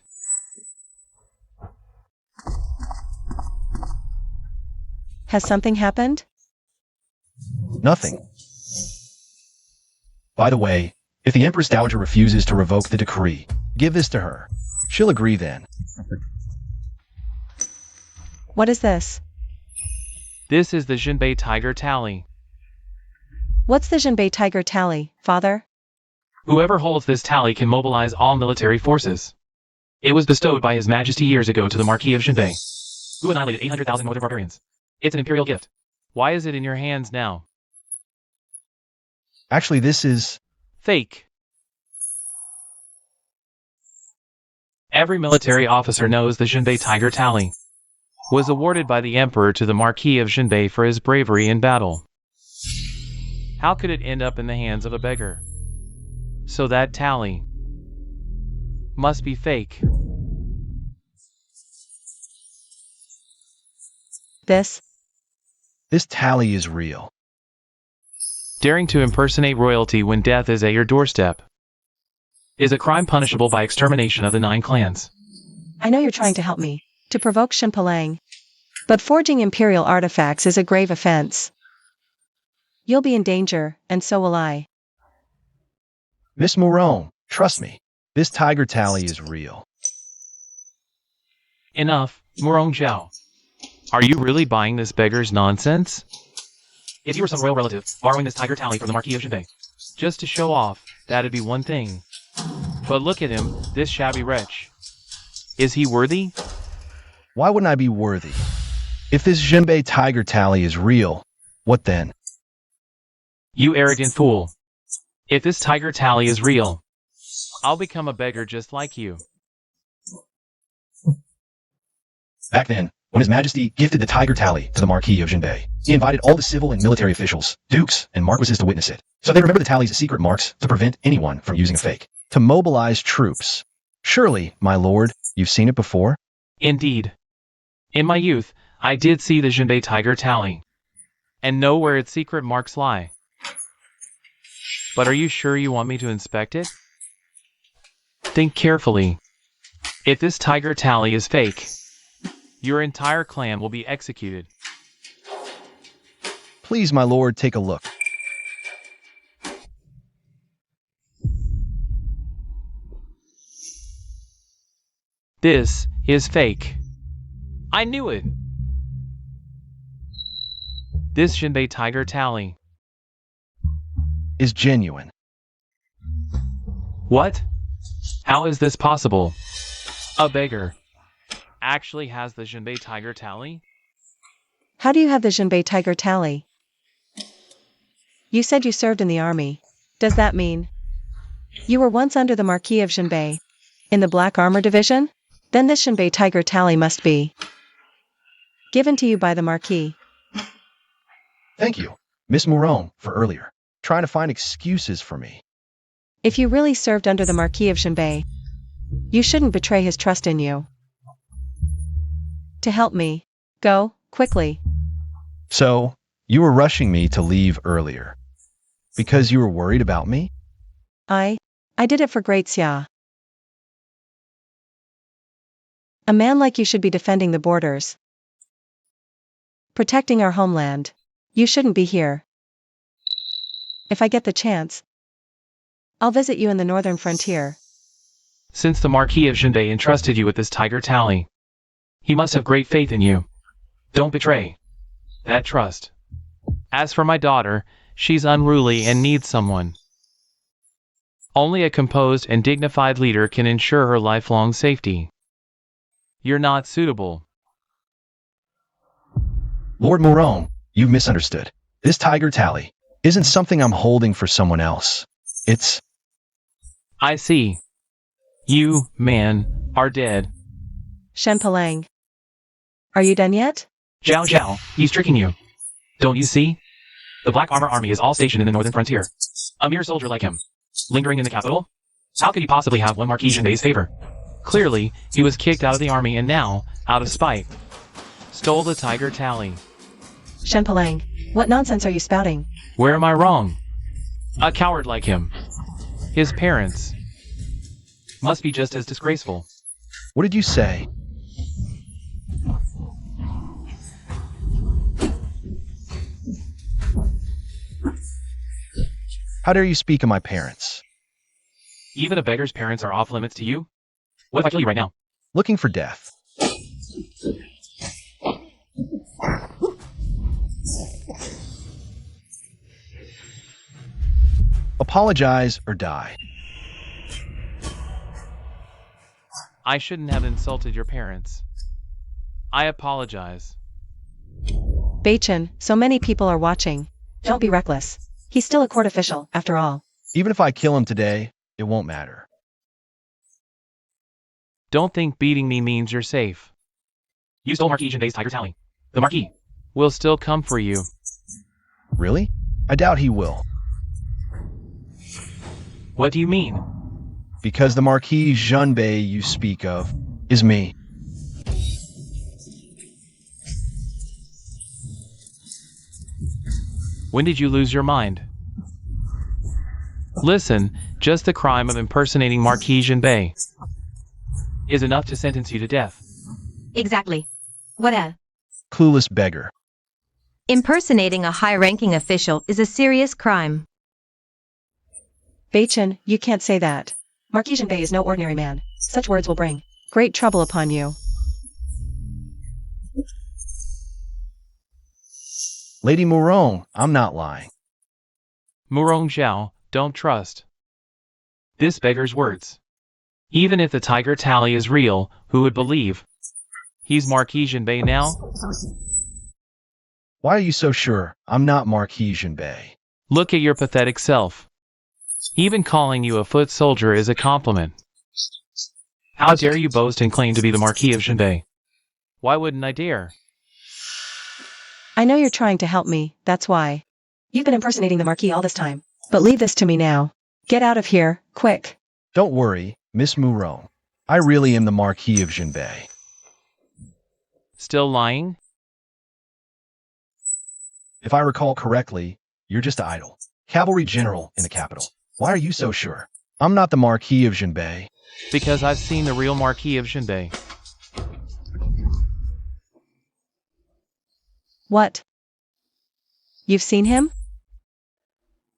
Has something happened? Nothing. By the way, if the Empress Dowager refuses to revoke the decree, give this to her. She'll agree then. What is this? this is the Zhenbei Tiger Tally. What's the Zhenbei Tiger Tally, Father? Whoever holds this tally can mobilize all military forces. It was bestowed by His Majesty years ago to the Marquis of Zhenbei, who annihilated 800,000 northern barbarians. It's an imperial gift. Why is it in your hands now? Actually, this is... Fake. Every military officer knows the Zhenbei Tiger Tally was awarded by the Emperor to the Marquis of Zhenbei for his bravery in battle. How could it end up in the hands of a beggar? So that tally must be fake. This tally is real. Daring to impersonate royalty when death is at your doorstep is a crime punishable by extermination of the 9 clans. I know you're trying to help me, to provoke Shinpalang. But forging imperial artifacts is a grave offense. You'll be in danger, and so will I. Miss Morone, trust me. This tiger tally is real. Enough, Morong Zhao. Are you really buying this beggar's nonsense? If you were some royal relative borrowing this tiger tally from the Marquis of Jinbei, just to show off, that'd be one thing. But look at him, this shabby wretch. Is he worthy? Why wouldn't I be worthy? If this Jinbei tiger tally is real, what then? You arrogant fool. If this tiger tally is real, I'll become a beggar just like you. Back then, when His Majesty gifted the tiger tally to the Marquis of Jinbei, he invited all the civil and military officials, dukes, and marquises to witness it, so they remember the tally's secret marks to prevent anyone from using a fake. To mobilize troops. Surely, my lord, you've seen it before? Indeed. In my youth, I did see the Jinbei tiger tally, and know where its secret marks lie. But are you sure you want me to inspect it? Think carefully. If this tiger tally is fake, your entire clan will be executed. Please, my lord, take a look. This is fake. I knew it. This Jinbei tiger tally Is genuine. What? How is this possible? A beggar actually has the Jinbei tiger tally? How do you have the Jinbei tiger tally? You said you served in the army. Does that mean you were once under the Marquis of Jinbei in the Black Armor Division? Then this Jinbei tiger tally must be given to you by the Marquis. Thank you, Miss Morone, for earlier. Trying to find excuses for me. If you really served under the Marquis of Jinbei, you shouldn't betray his trust in you. To help me, go, quickly. So, you were rushing me to leave earlier. Because you were worried about me? I did it for Great Xia. A man like you should be defending the borders. Protecting our homeland. You shouldn't be here. If I get the chance, I'll visit you in the northern frontier. Since the Marquis of Jinbei entrusted you with this tiger tally, he must have great faith in you. Don't betray that trust. As for my daughter, she's unruly and needs someone. Only a composed and dignified leader can ensure her lifelong safety. You're not suitable. Lord Morone, you've misunderstood. This tiger tally isn't something I'm holding for someone else. It's... I see. You, man, are dead. Shen Palang. Are you done yet? Zhao Zhao, he's tricking you. Don't you see? The Black Armor Army is all stationed in the northern frontier. A mere soldier like him, lingering in the capital? How could he possibly have won Marquis Jinbei's favor? Clearly, he was kicked out of the army and now, out of spite, stole the tiger tally. Shen Palang, what nonsense are you spouting? Where am I wrong? A coward like him. His parents must be just as disgraceful. What did you say? How dare you speak of my parents? Even a beggar's parents are off limits to you? What if I kill you right now? Looking for death. Apologize or die. I shouldn't have insulted your parents. I apologize. Bachin, so many people are watching. Don't be reckless. He's still a court official, after all. Even if I kill him today, it won't matter. Don't think beating me means you're safe. You stole Marquis Jinbei's tiger tally. The Marquis will still come for you. Really? I doubt he will. What do you mean? Because the Marquis Jinbei you speak of is me. When did you lose your mind? Listen, just the crime of impersonating Marquis Jinbei is enough to sentence you to death. Exactly. What a... Clueless beggar. Impersonating a high-ranking official is a serious crime. Beichen, you can't say that. Marquis Jinbei is no ordinary man. Such words will bring great trouble upon you. Lady Murong, I'm not lying. Murong Zhao, don't trust this beggar's words. Even if the tiger tally is real, who would believe? He's Marquis Jinbei now? Why are you so sure I'm not Marquis Jinbei? Look at your pathetic self. Even calling you a foot soldier is a compliment. How dare you boast and claim to be the Marquis of Jinbei? Why wouldn't I dare? I know you're trying to help me, that's why. You've been impersonating the Marquis all this time. But leave this to me now. Get out of here, quick. Don't worry, Miss Murong. I really am the Marquis of Jinbei. Still lying? If I recall correctly, you're just an idle cavalry general in the capital. Why are you so sure? I'm not the Marquis of Jinbei. Because I've seen the real Marquis of Jinbei. What? You've seen him?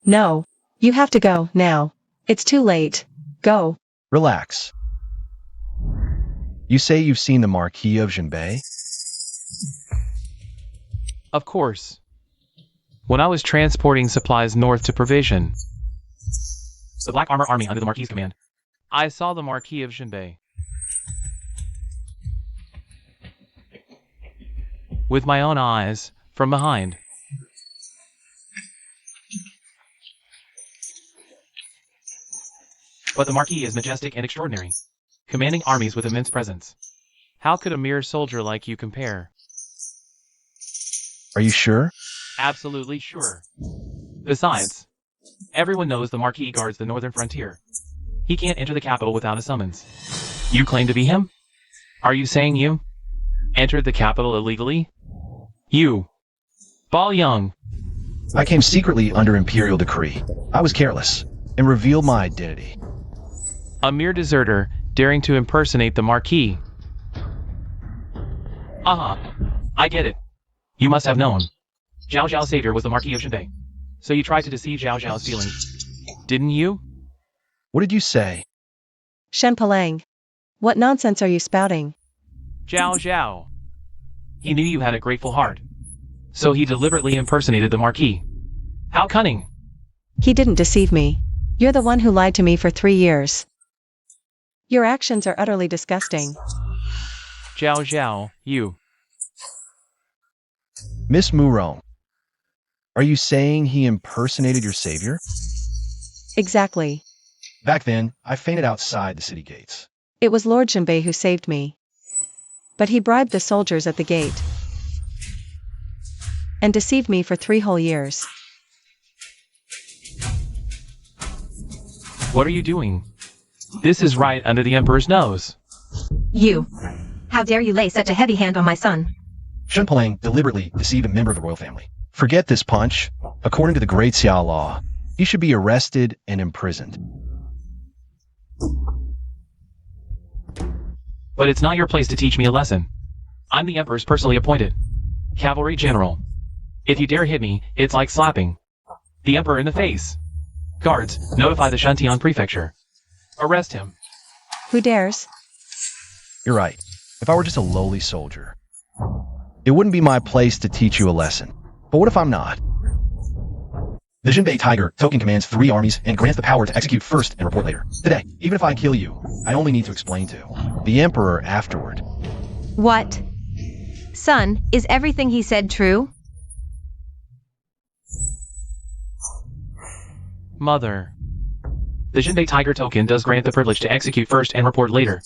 No. You have to go, now. It's too late. Go. Relax. You say you've seen the Marquis of Jinbei? Of course. When I was transporting supplies north to Provision, the Black Armor Army under the Marquis' command, I saw the Marquis of Jinbei. With my own eyes, from behind. But the Marquis is majestic and extraordinary, commanding armies with immense presence. How could a mere soldier like you compare? Are you sure? Absolutely sure. Besides, everyone knows the Marquis guards the northern frontier. He can't enter the capital without a summons. You claim to be him? Are you saying you entered the capital illegally? You, Bal Young. I came secretly under imperial decree. I was careless and revealed my identity. A mere deserter, daring to impersonate the Marquis. Aha, I get it. You must have known. Zhao Zhao's savior was the Marquis of Jinbei. So you tried to deceive Zhao Zhao's feelings, didn't you? What did you say? Shen Palang. What nonsense are you spouting? Zhao Zhao. He knew you had a grateful heart. So he deliberately impersonated the Marquis. How cunning. He didn't deceive me. You're the one who lied to me for 3 years. Your actions are utterly disgusting. Zhao Zhao, you. Miss Murong, are you saying he impersonated your savior? Exactly. Back then, I fainted outside the city gates. It was Lord Jinbei who saved me. But he bribed the soldiers at the gate. And deceived me for 3 whole years. What are you doing? This is right under the Emperor's nose. You. How dare you lay such a heavy hand on my son? Shen Palang deliberately deceived a member of the royal family. Forget this punch. According to the Great Xiao law, he should be arrested and imprisoned. But it's not your place to teach me a lesson. I'm the Emperor's personally appointed cavalry general. If you dare hit me, it's like slapping the Emperor in the face. Guards, notify the Shantian prefecture. Arrest him. Who dares? You're right. If I were just a lowly soldier, it wouldn't be my place to teach you a lesson. But what if I'm not? The Jinbei Tiger token commands 3 armies and grants the power to execute first and report later. Today, even if I kill you, I only need to explain to the Emperor afterward. What? Son, is everything he said true? Mother. The Jinbei Tiger token does grant the privilege to execute first and report later.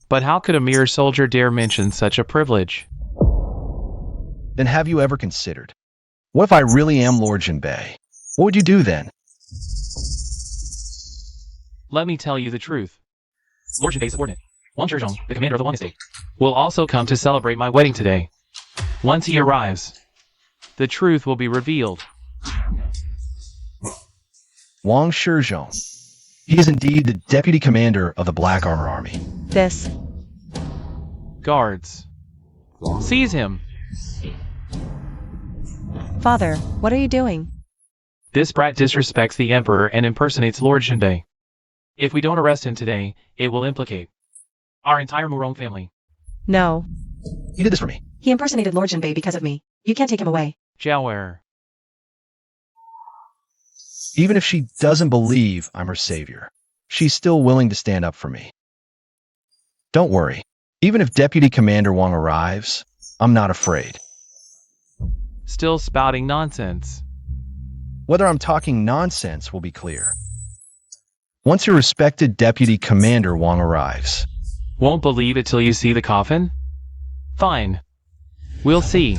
But how could a mere soldier dare mention such a privilege? Then have you ever considered, what if I really am Lord Jinbei? What would you do then? Let me tell you the truth. Lord Jinbei's subordinate, Wang Zhizhong, the commander of the Wang estate, will also come to celebrate my wedding today. Once he arrives, the truth will be revealed. Wang Zhizhong. He is indeed the deputy commander of the Black Armor Army. This. Guards. Seize him. Father, what are you doing? This brat disrespects the emperor and impersonates Lord Shinbei. If we don't arrest him today, it will implicate our entire Murong family. No. He did this for me. He impersonated Lord Jinbei because of me. You can't take him away. Jiaoer. Even if she doesn't believe I'm her savior, she's still willing to stand up for me. Don't worry. Even if Deputy Commander Wang arrives, I'm not afraid. Still spouting nonsense. Whether I'm talking nonsense will be clear once your respected Deputy Commander Wang arrives. Won't believe it till you see the coffin? Fine. We'll see.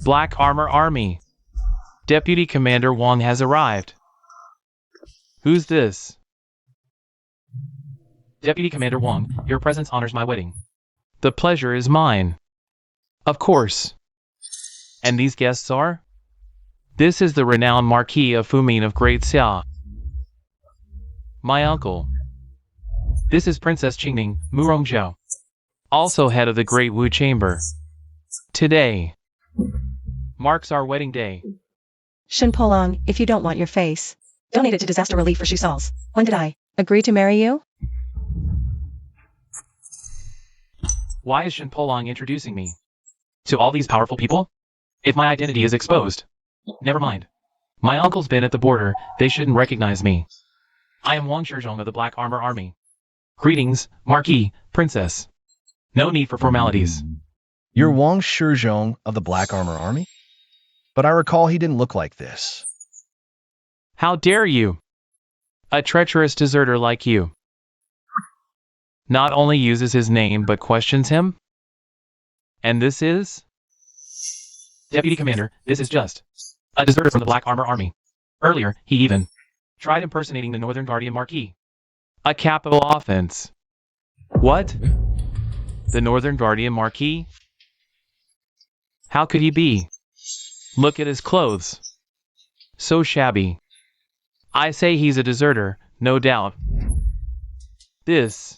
Black Armor Army. Deputy Commander Wang has arrived. Who's this? Deputy Commander Wang, your presence honors my wedding. The pleasure is mine. Of course. And these guests are? This is the renowned Marquis of Fumin of Great Xia. My uncle. This is Princess Qingning, Murongzhou. Also head of the Great Wu Chamber. Today marks our wedding day. Shen Polong, if you don't want your face donated to disaster relief for Shusal's, when did I agree to marry you? Why is Shen Polong introducing me to all these powerful people? If my identity is exposed, never mind. My uncle's been at the border, they shouldn't recognize me. I am Wang Shizhong of the Black Armor Army. Greetings, Marquis, Princess. No need for formalities. You're Wang Shizhong of the Black Armor Army? But I recall he didn't look like this. How dare you? A treacherous deserter like you not only uses his name but questions him? And this is? Deputy Commander, this is just a deserter from the Black Armor Army. Earlier, he even tried impersonating the Northern Guardian Marquis. A capital offense. What? The Northern Guardian Marquis? How could he be? Look at his clothes. So shabby. I say he's a deserter, no doubt. This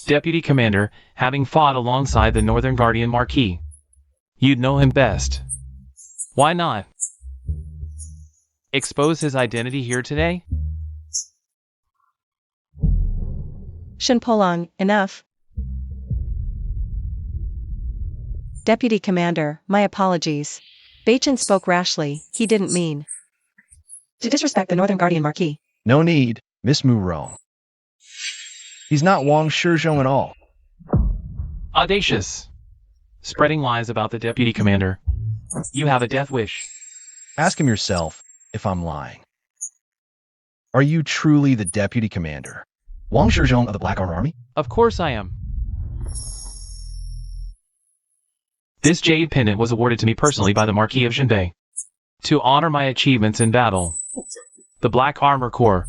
Deputy Commander, having fought alongside the Northern Guardian Marquis. You'd know him best. Why not expose his identity here today? Shen Polong, enough. Deputy Commander, my apologies. Bachin spoke rashly, he didn't mean to disrespect the Northern Guardian Marquis. No need, Miss Murong. He's not Wang Shizhong at all. Audacious. Spreading lies about the Deputy Commander. You have a death wish. Ask him yourself if I'm lying. Are you truly the Deputy Commander, Wang Shizhong of the Black Armor Army? Of course I am. This jade pendant was awarded to me personally by the Marquis of Jinbei to honor my achievements in battle. The Black Armor Corps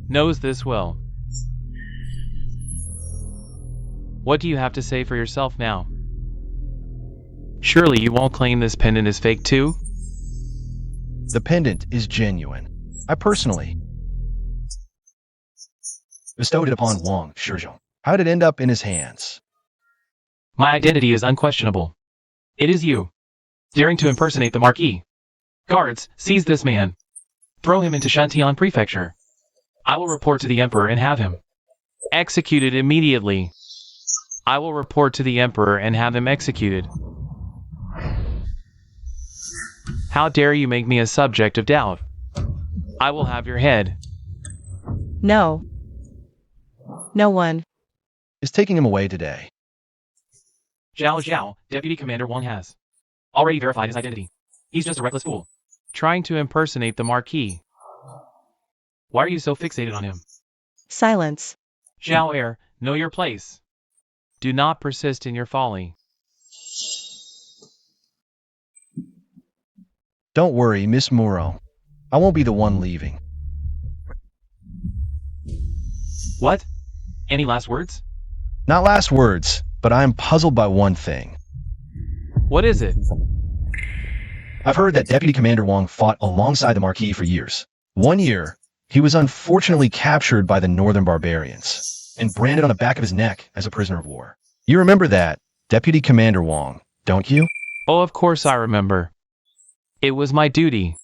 knows this well. What do you have to say for yourself now? Surely you won't claim this pendant is fake too? The pendant is genuine. I personally bestowed it upon Wang Shizhong. How did it end up in his hands? My identity is unquestionable. It is you, daring to impersonate the Marquis. Guards, seize this man. Throw him into Shantian Prefecture. I will report to the Emperor and have him executed immediately. I will report to the Emperor and have him executed. How dare you make me a subject of doubt? I will have your head. No. No one is taking him away today. Zhao, Deputy Commander Wang has already verified his identity. He's just a reckless fool, trying to impersonate the Marquis. Why are you so fixated on him? Silence. Zhao, know your place. Do not persist in your folly. Don't worry, Miss Murong. I won't be the one leaving. What? Any last words? Not last words, but I am puzzled by one thing. What is it? I've heard that Deputy Commander Wang fought alongside the Marquis for years. 1 year, he was unfortunately captured by the Northern Barbarians and branded on the back of his neck as a prisoner of war. You remember that, Deputy Commander Wang, don't you? Oh, of course I remember. It was my duty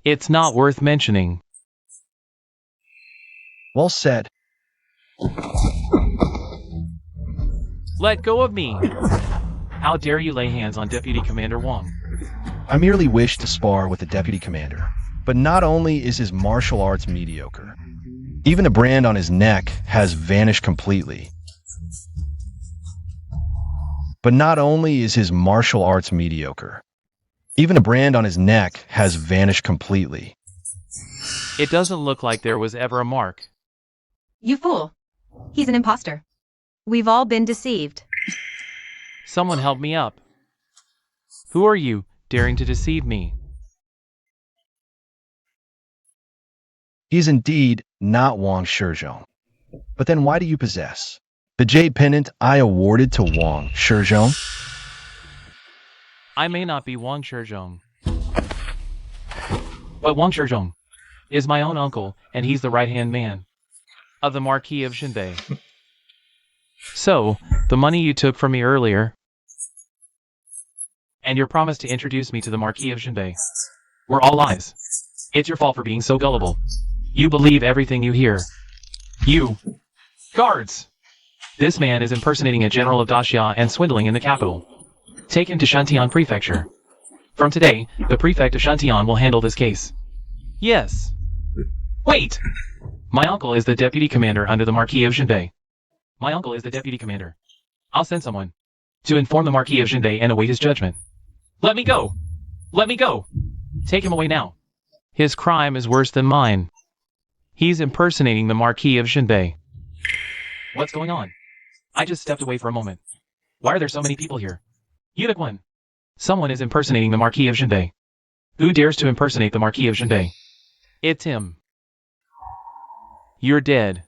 It's not worth mentioning. Well said. Let go of me! How dare you lay hands on Deputy Commander Wong? I merely wish to spar with the deputy commander. But not only is his martial arts mediocre, even the brand on his neck has vanished completely. But not only is his martial arts mediocre, even the brand on his neck has vanished completely. It doesn't look like there was ever a mark. You fool. He's an imposter. We've all been deceived. Someone help me up. Who are you, daring to deceive me? He is indeed not Wang Shizhong. But then why do you possess the jade pendant I awarded to Wang Shizhong? I may not be Wang Shizhong, but Wang Shizhong is my own uncle, and he's the right-hand man of the Marquis of Xinbei. So, the money you took from me earlier, and your promise to introduce me to the Marquis of Xinbei, were all lies. It's your fault for being so gullible. You believe everything you hear. You guards! This man is impersonating a general of Daxia and swindling in the capital. Take him to Shantian Prefecture. From today, the prefect of Shantian will handle this case. Yes. Wait! My uncle is the deputy commander under the Marquis of Xinbei. My uncle is the deputy commander. I'll send someone to inform the Marquis of Xinbei and await his judgment. Let me go! Let me go! Take him away now. His crime is worse than mine. He's impersonating the Marquis of Xinbei. What's going on? I just stepped away for a moment. Why are there so many people here? Unicorn! Someone is impersonating the Marquis of Xinbei. Who dares to impersonate the Marquis of Xinbei? It's him. You're dead.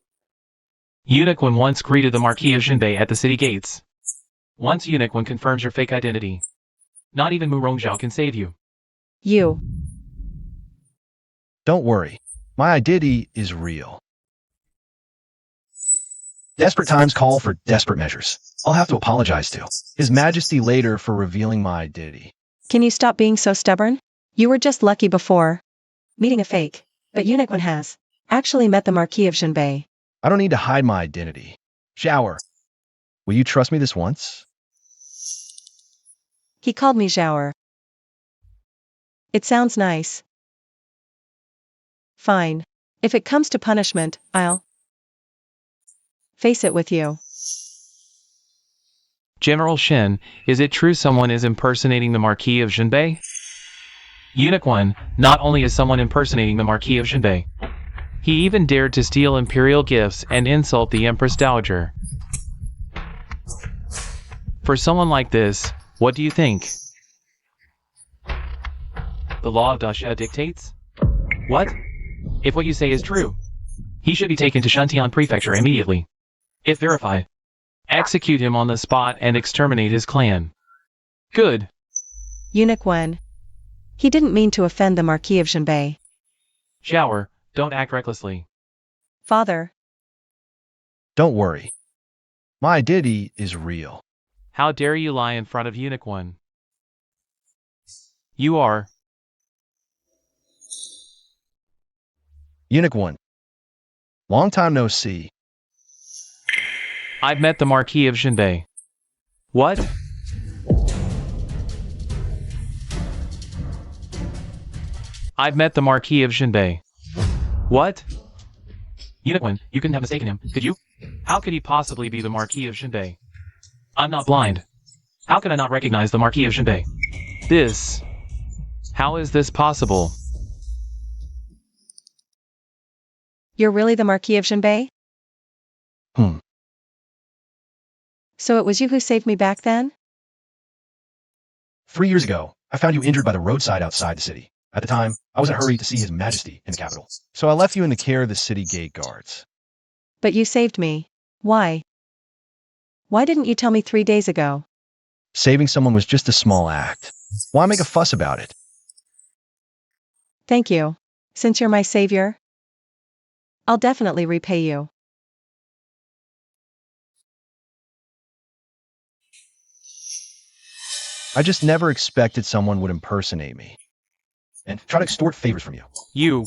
Unicorn once greeted the Marquis of Xinbei at the city gates. Once Unicorn confirms your fake identity, not even Mu Rongzhao can save you. You. Don't worry. My identity is real. Desperate times call for desperate measures. I'll have to apologize to His Majesty later for revealing my identity. Can you stop being so stubborn? You were just lucky before meeting a fake, but Unicorn has actually met the Marquis of Xinbei. I don't need to hide my identity. Shower. Will you trust me this once? He called me Zhaoer. It sounds nice. Fine. If it comes to punishment, I'll face it with you. General Shen, is it true someone is impersonating the Marquis of Xinbei? Unicorn, not only is someone impersonating the Marquis of Xinbei, he even dared to steal imperial gifts and insult the Empress Dowager. For someone like this, what do you think? The law of Daxia dictates? What? If what you say is true, he should be taken to Shantian Prefecture immediately. If verified, execute him on the spot and exterminate his clan. Good. Unicorn. He didn't mean to offend the Marquis of Xinbei. Zhaoer, don't act recklessly. Father. Don't worry. My identity is real. How dare you lie in front of Unicorn? You are. Unicorn. Long time no see. I've met the Marquis of Xinbei. What? I've met the Marquis of Xinbei. What? Unicorn, you couldn't have mistaken him, could you? How could he possibly be the Marquis of Xinbei? I'm not blind. How could I not recognize the Marquis of Xinbei? This. How is this possible? You're really the Marquis of Xinbei? So it was you who saved me back then? 3 years ago, I found you injured by the roadside outside the city. At the time, I was in a hurry to see His Majesty in the capital. So I left you in the care of the city gate guards. But you saved me. Why? Why didn't you tell me 3 days ago? Saving someone was just a small act. Why make a fuss about it? Thank you. Since you're my savior, I'll definitely repay you. I just never expected someone would impersonate me. and try to extort favors from you. You,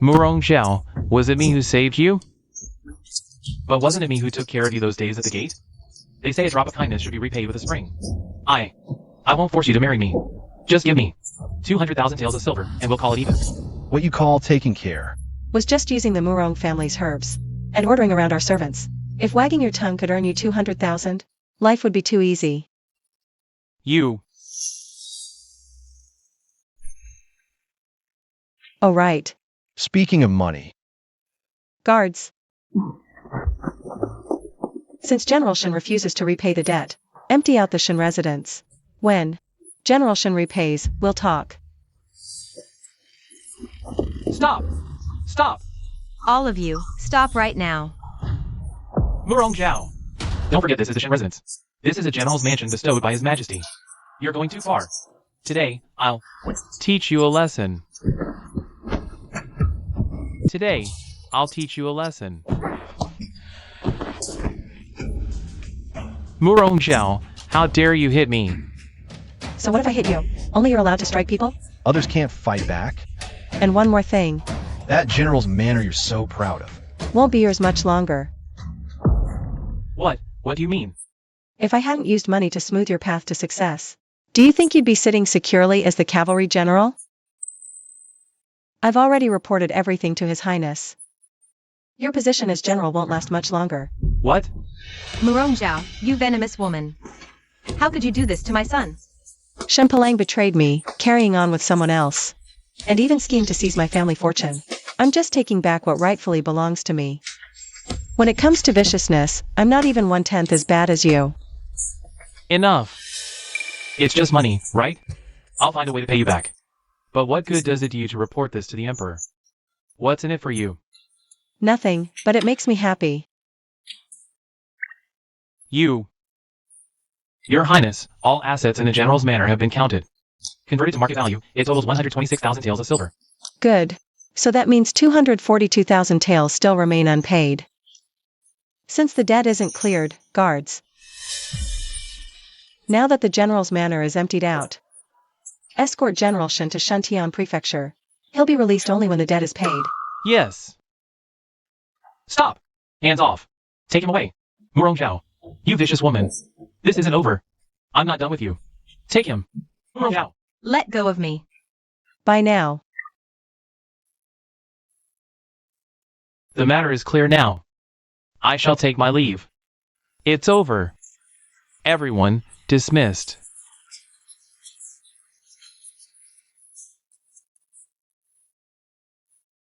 Murong Zhao, was it me who saved you? But wasn't it me who took care of you those days at the gate? They say a drop of kindness should be repaid with a spring. I won't force you to marry me. Just give me 200,000 taels of silver, and we'll call it even. What you call taking care. Was just using the Murong family's herbs and ordering around our servants. If wagging your tongue could earn you 200,000, life would be too easy. You, Oh right. Speaking of money, Guards. Since General Shen refuses to repay the debt, empty out the Shen residence. When General Shen repays, we'll talk. stop! Stop! All of you, stop right now. Murong Zhao! Don't forget this is a Shen residence. This is a general's mansion bestowed by His Majesty. You're going too far. Today, I'll teach you a lesson. Today, I'll teach you a lesson. Murong Zhao, how dare you hit me? So what if I hit you? Only you're allowed to strike people? others can't fight back. And one more thing. That general's manner you're so proud of. Won't be yours much longer. What? What do you mean? If I hadn't used money to smooth your path to success, do you think you'd be sitting securely as the cavalry general? I've already reported everything to His Highness. Your position as general won't last much longer. What? Murong Zhao, you venomous woman. How could you do this to my son? Shen Palang betrayed me, carrying on with someone else. And even schemed to seize my family fortune. I'm just taking back what rightfully belongs to me. When it comes to viciousness, I'm not even 1/10 as bad as you. Enough. It's just money, right? I'll find a way to pay you back. But what good does it do you to report this to the Emperor? What's in it for you? Nothing, but it makes me happy. Your Highness, all assets in the General's manor have been counted. Converted to market value, it totals 126,000 taels of silver. Good. So that means 242,000 taels still remain unpaid. Since the debt isn't cleared, guards. Now that the General's manor is emptied out, escort General Shen to Shuntian Prefecture. He'll be released only when the debt is paid. Yes. Stop! Hands off. Take him away. Murong Zhao, you vicious woman. This isn't over. I'm not done with you. Take him. Murong Zhao. Let go of me. By now. The matter is clear now. I shall take my leave. It's over. Everyone dismissed.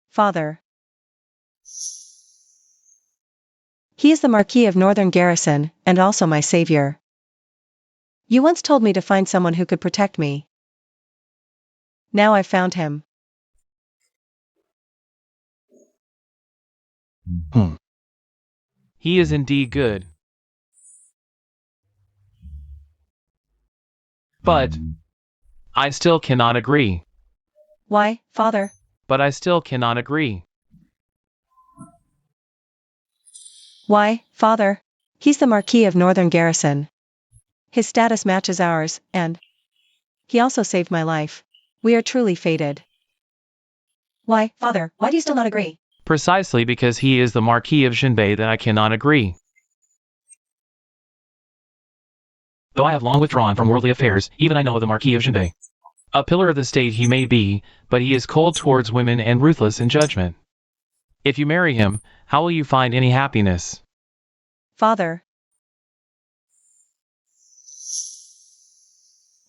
Father. He is the Marquis of Northern Garrison, and also my savior. You once told me to find someone who could protect me. Now I've found him. He is indeed good. But I still cannot agree. Why, Father? But I still cannot agree. Why, Father? He's the Marquis of Northern Garrison. His status matches ours, and he also saved my life. We are truly fated. Why, Father, why do you still not agree? Precisely because he is the Marquis of Jinbei that I cannot agree. Though I have long withdrawn from worldly affairs, even I know of the Marquis of Jinbei. A pillar of the state he may be, but he is cold towards women and ruthless in judgment. If you marry him, how will you find any happiness? Father.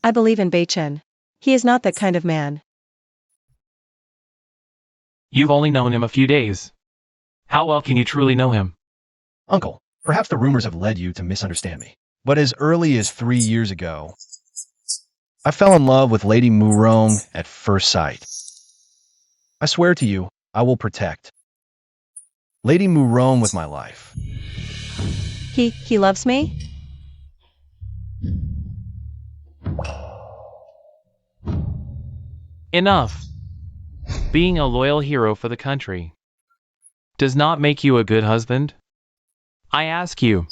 I believe in Beichen. He is not that kind of man. You've only known him a few days. How well can you truly know him? Uncle, perhaps the rumors have led you to misunderstand me. But as early as 3 years ago, I fell in love with Lady Murong at first sight. I swear to you, I will protect Lady Murong with my life. He loves me? Enough. Being a loyal hero for the country does not make you a good husband. I ask you,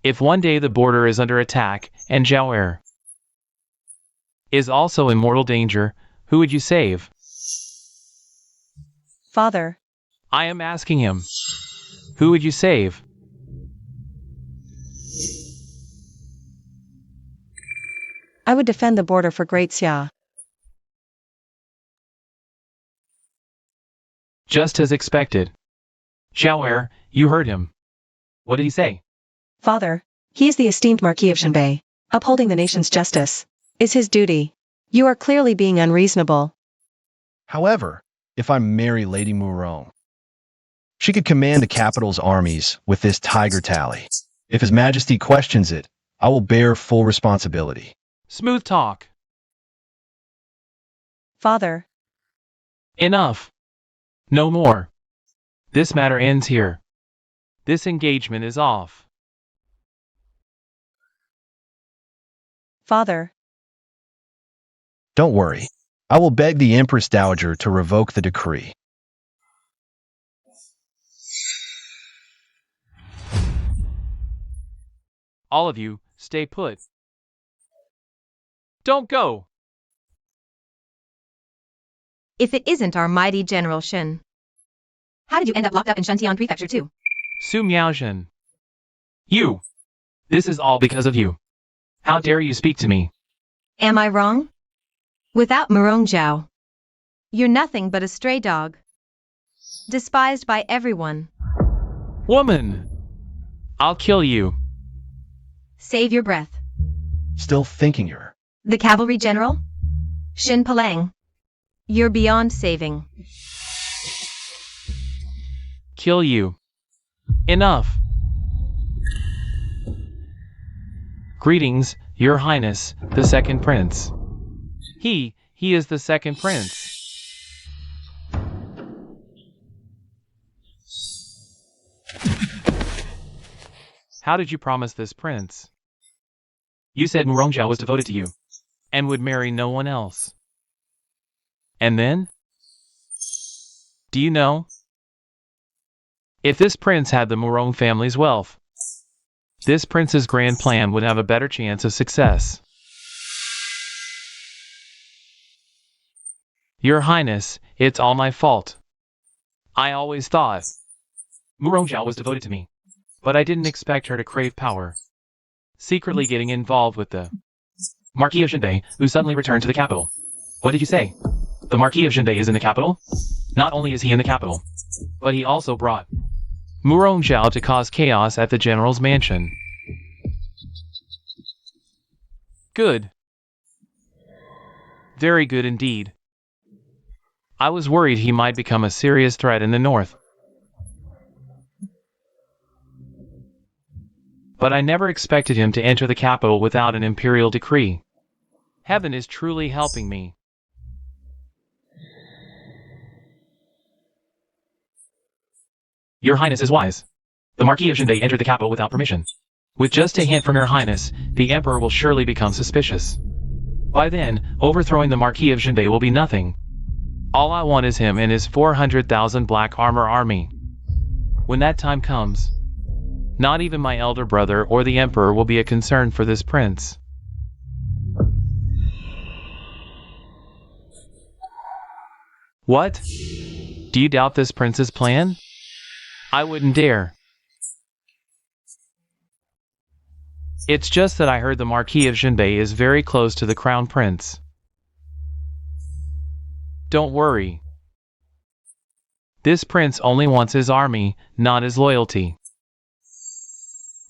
if one day the border is under attack and Zhao is also in mortal danger, who would you save? Father, I am asking him. Who would you save? I would defend the border for Great Xia. Just as expected. Xiaoer, you heard him. What did he say? Father, he is the esteemed Marquis of Shenbei. Upholding the nation's justice is his duty. You are clearly being unreasonable. However, if I marry Lady Murong, she could command the capital's armies with this tiger tally. If His Majesty questions it, I will bear full responsibility. Smooth talk. Father, Enough. No more. This matter ends here. This engagement is off. Father, Don't worry. I will beg the Empress Dowager to revoke the decree. All of you, stay put. Don't go! If it isn't our mighty General Shen. How did you end up locked up in Shentian Prefecture too? Su Miaozhen. You! This is all because of you. How dare you speak to me? Am I wrong? Without Murong Zhao, you're nothing but a stray dog. Despised by everyone. Woman! I'll kill you. Save your breath. Still thinking you're... The cavalry general? Shin Palang. You're beyond saving. Kill you. Enough. Greetings, Your Highness, the second prince. He is the second prince. How did you promise this prince? You said Murongjia was devoted to you, and would marry no one else. And then? Do you know? If this prince had the Murong family's wealth, this prince's grand plan would have a better chance of success. Your Highness, it's all my fault. I always thought Murongjia was devoted to me, but I didn't expect her to crave power, secretly getting involved with the Marquis of Shenbei, who suddenly returned to the capital. What did you say? The Marquis of Shenbei is in the capital? Not only is he in the capital, but he also brought Murongjia to cause chaos at the general's mansion. Good. Very good indeed. I was worried he might become a serious threat in the north. But I never expected him to enter the capital without an imperial decree. Heaven is truly helping me. Your Highness is wise. The Marquis of Shenbei entered the capital without permission. With just a hint from Your Highness, the Emperor will surely become suspicious. By then, overthrowing the Marquis of Shenbei will be nothing. All I want is him and his 400,000 black armor army. When that time comes, not even my elder brother or the Emperor will be a concern for this prince. What? Do you doubt this prince's plan? I wouldn't dare. It's just that I heard the Marquis of Shenbei is very close to the Crown Prince. Don't worry. This prince only wants his army, not his loyalty.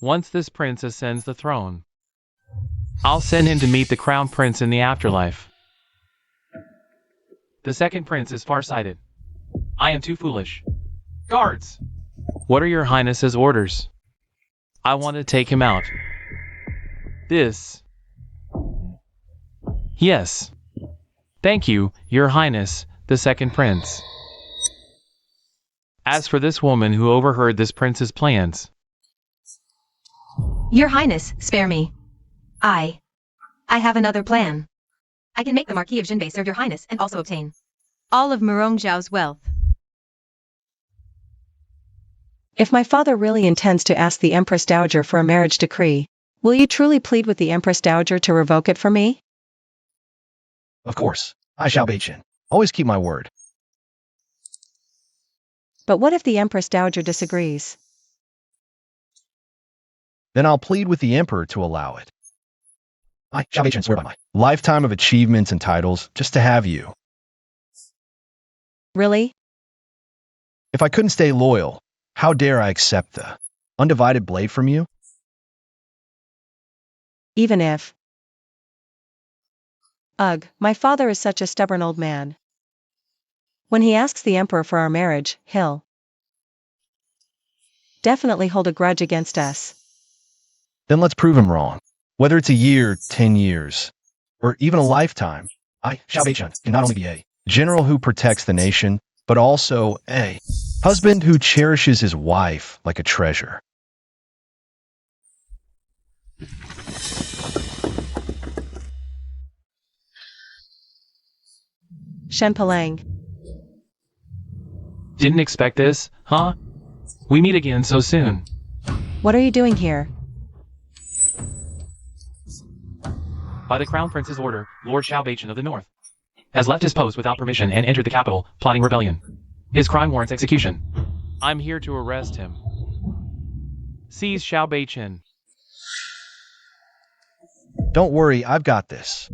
Once this prince ascends the throne, I'll send him to meet the Crown Prince in the afterlife. The second prince is far-sighted. I am too foolish. Guards! What are Your Highness's orders? I want to take him out. This. Yes. Thank you, Your Highness, the second prince. As for this woman who overheard this prince's plans. Your Highness, spare me. I have another plan. I can make the Marquis of Shenbei serve Your Highness and also obtain all of Murongjiao's wealth. If my father really intends to ask the Empress Dowager for a marriage decree, will you truly plead with the Empress Dowager to revoke it for me? Of course, I shall Beichin. Always keep my word. But what if the Empress Dowager disagrees? Then I'll plead with the Emperor to allow it. I shall Beichin swear by my lifetime of achievements and titles just to have you. Really? If I couldn't stay loyal, how dare I accept the undivided blade from you? Even if... Ugh, my father is such a stubborn old man. When he asks the Emperor for our marriage, he'll definitely hold a grudge against us. Then let's prove him wrong. Whether it's a year, 10 years, or even a lifetime, I shall Beichin can not only be a general who protects the nation, but also a husband who cherishes his wife like a treasure. Shen Palang. Didn't expect this, huh? We meet again so soon. What are you doing here? By the Crown Prince's order, Lord Xiao Beichin of the North has left his post without permission and entered the capital, plotting rebellion. His crime warrants execution. I'm here to arrest him. Seize Xiao Beichin. Don't worry, I've got this.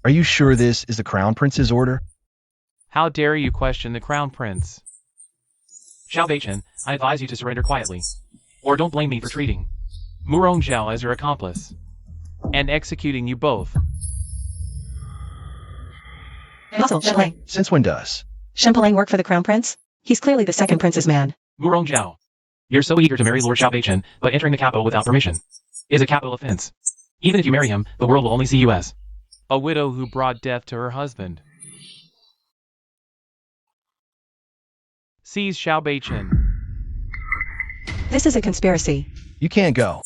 Are you sure this is the Crown Prince's order? How dare you question the Crown Prince? Xiao Beichin, I advise you to surrender quietly. Or don't blame me for treating Murong Zhao as your accomplice and executing you both. Also, Shen Palang. Since when does? Shen Palang work for the Crown Prince? He's clearly the second prince's man. Murong Zhao, you're so eager to marry Lord Xiao Beichin, but entering the capital without permission is a capital offense. Even if you marry him, the world will only see you as a widow who brought death to her husband. Seize Xiao Beichin. This is a conspiracy. You can't go.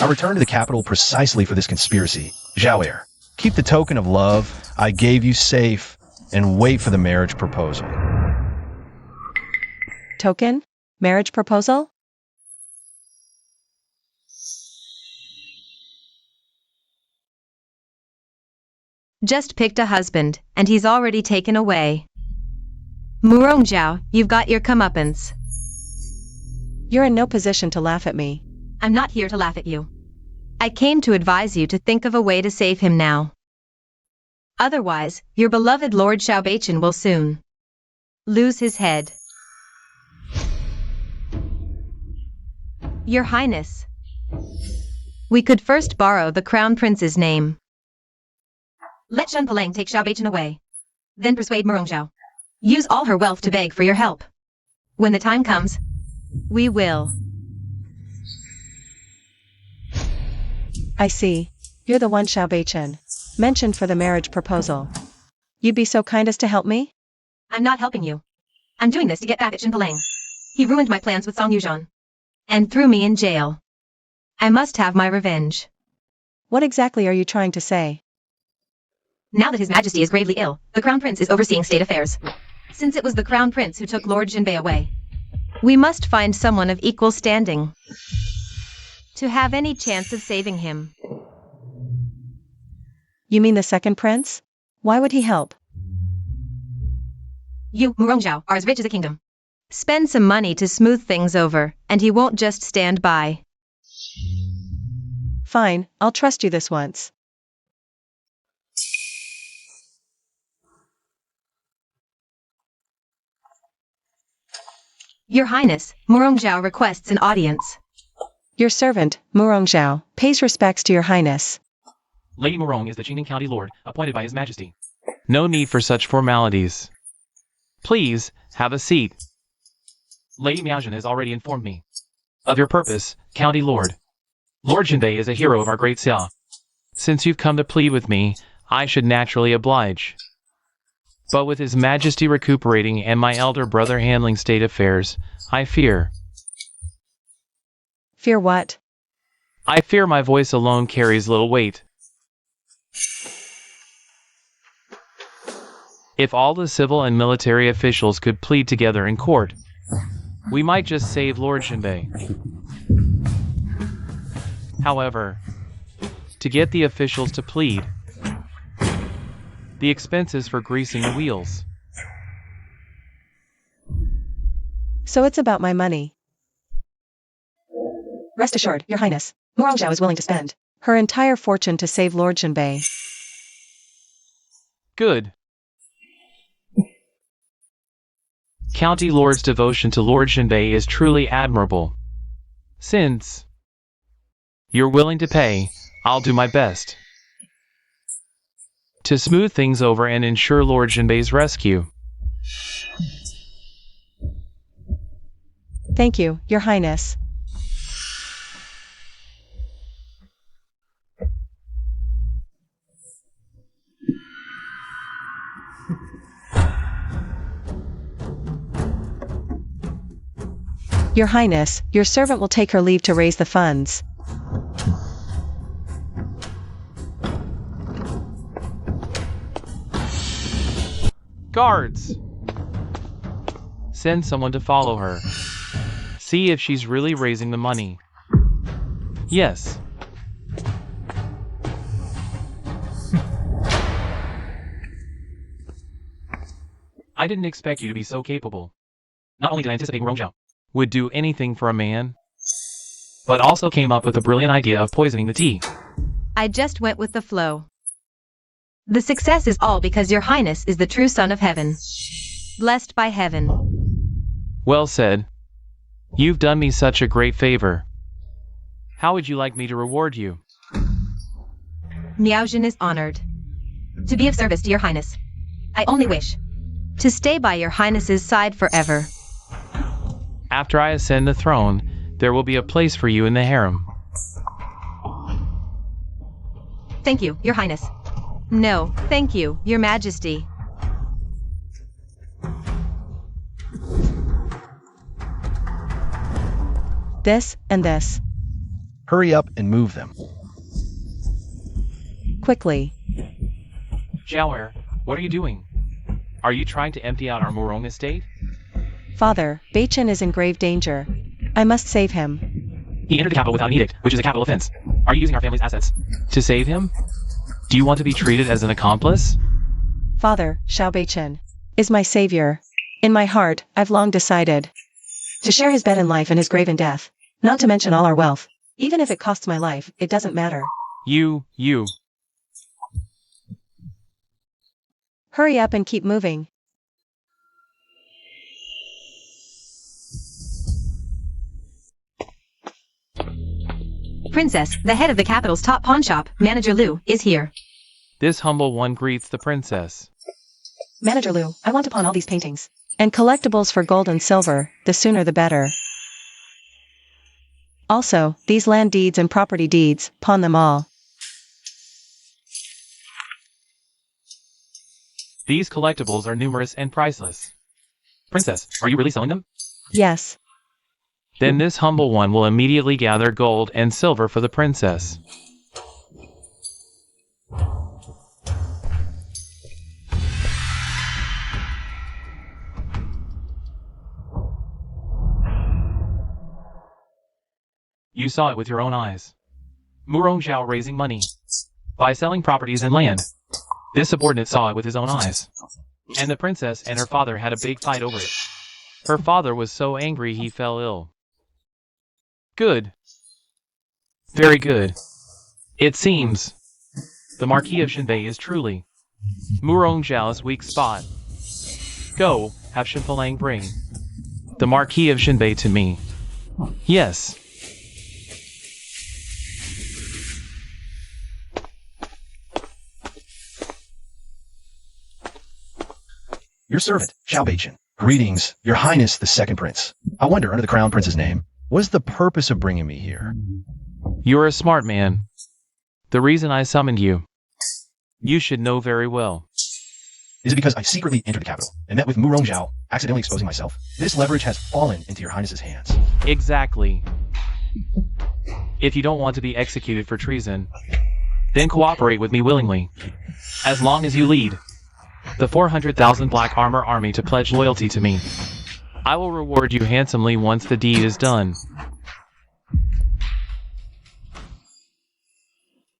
I returned to the capital precisely for this conspiracy. Zhao Heir, keep the token of love I gave you safe and wait for the marriage proposal. Token? Marriage proposal? Just picked a husband, and he's already taken away. Murong Zhao, you've got your comeuppance. You're in no position to laugh at me. I'm not here to laugh at you. I came to advise you to think of a way to save him now. Otherwise, your beloved Lord Xiao Beichin will soon lose his head. Your Highness, we could first borrow the Crown Prince's name. Let Shen Palang take Xiao Beichin away. Then persuade Murong Zhao. Use all her wealth to beg for your help. When the time comes, we will. I see. You're the one Xiao Beichin mentioned for the marriage proposal. You'd be so kind as to help me? I'm not helping you. I'm doing this to get back at Shen Palang. He ruined my plans with Song Yuzhan and threw me in jail. I must have my revenge. What exactly are you trying to say? Now that His Majesty is gravely ill, the Crown Prince is overseeing state affairs. Since it was the Crown Prince who took Lord Jinbei away, we must find someone of equal standing to have any chance of saving him. You mean the second prince? Why would he help? You, Murong Zhao, are as rich as a kingdom. Spend some money to smooth things over, and he won't just stand by. Fine, I'll trust you this once. Your Highness, Murong Zhao requests an audience. Your servant, Murong Zhao, pays respects to your Highness. Lady Murong is the Qingning County Lord, appointed by His Majesty. No need for such formalities. Please, have a seat. Lady Miaozhen has already informed me of your purpose, County Lord. Lord Jinbei is a hero of our great Xia. Since you've come to plead with me, I should naturally oblige. But with His Majesty recuperating and my elder brother handling state affairs, I fear. Fear what? I fear my voice alone carries little weight. If all the civil and military officials could plead together in court, we might just save Lord Jinbei. However, to get the officials to plead the expenses for greasing the wheels. So it's about my money. Rest assured, Your Highness, Murong Zhao is willing to spend her entire fortune to save Lord Shenbei. Good. County Lord's devotion to Lord Shenbei is truly admirable. Since you're willing to pay, I'll do my best to smooth things over and ensure Lord Shenbei's rescue. Thank you, Your Highness. Your Highness, your servant will take her leave to raise the funds. Guards! Send someone to follow her. See if she's really raising the money. Yes. I didn't expect you to be so capable. Not only did I anticipate Murong Zhao would do anything for a man, but also came up with the brilliant idea of poisoning the tea. I just went with the flow. The success is all because Your Highness is the true Son of Heaven. Blessed by heaven. Well said. You've done me such a great favor. How would you like me to reward you? Miaojin is honored to be of service to Your Highness. I only wish to stay by Your Highness's side forever. After I ascend the throne, there will be a place for you in the harem. Thank you, Your Highness. No, thank you, Your Majesty. This and this. Hurry up and move them. Quickly. Zhao, what are you doing? Are you trying to empty out our Murong estate? Father, Beichen is in grave danger. I must save him. He entered the capital without an edict, which is a capital offense. Are you using our family's assets to save him? Do you want to be treated as an accomplice? Father, Xiao Beichen is my savior. In my heart, I've long decided to share his bed in life and his grave in death. Not to mention all our wealth. Even if it costs my life, it doesn't matter. You. Hurry up and keep moving. Princess, the head of the capital's top pawn shop, Manager Liu, is here. This humble one greets the princess. Manager Liu, I want to pawn all these paintings and collectibles for gold and silver, the sooner the better. Also, these land deeds and property deeds, pawn them all. These collectibles are numerous and priceless. Princess, are you really selling them? Yes. Then this humble one will immediately gather gold and silver for the princess. You saw it with your own eyes. Murong Zhao raising money by selling properties and land. This subordinate saw it with his own eyes. And the princess and her father had a big fight over it. Her father was so angry he fell ill. Good. Very good. It seems the Marquis of Shenbei is truly Murong Zhao's weak spot. Go, have Shenfalang bring the Marquis of Shenbei to me. Yes. Your servant, Xiao Beichen. Greetings, Your Highness the Second Prince. I wonder, under the Crown Prince's name, what is the purpose of bringing me here? You're a smart man. The reason I summoned you, you should know very well. Is it because I secretly entered the capital and met with Murong Zhao, accidentally exposing myself? This leverage has fallen into Your Highness's hands. Exactly. If you don't want to be executed for treason, then cooperate with me willingly. As long as you lead the 400,000 Black Armor Army to pledge loyalty to me, I will reward you handsomely once the deed is done.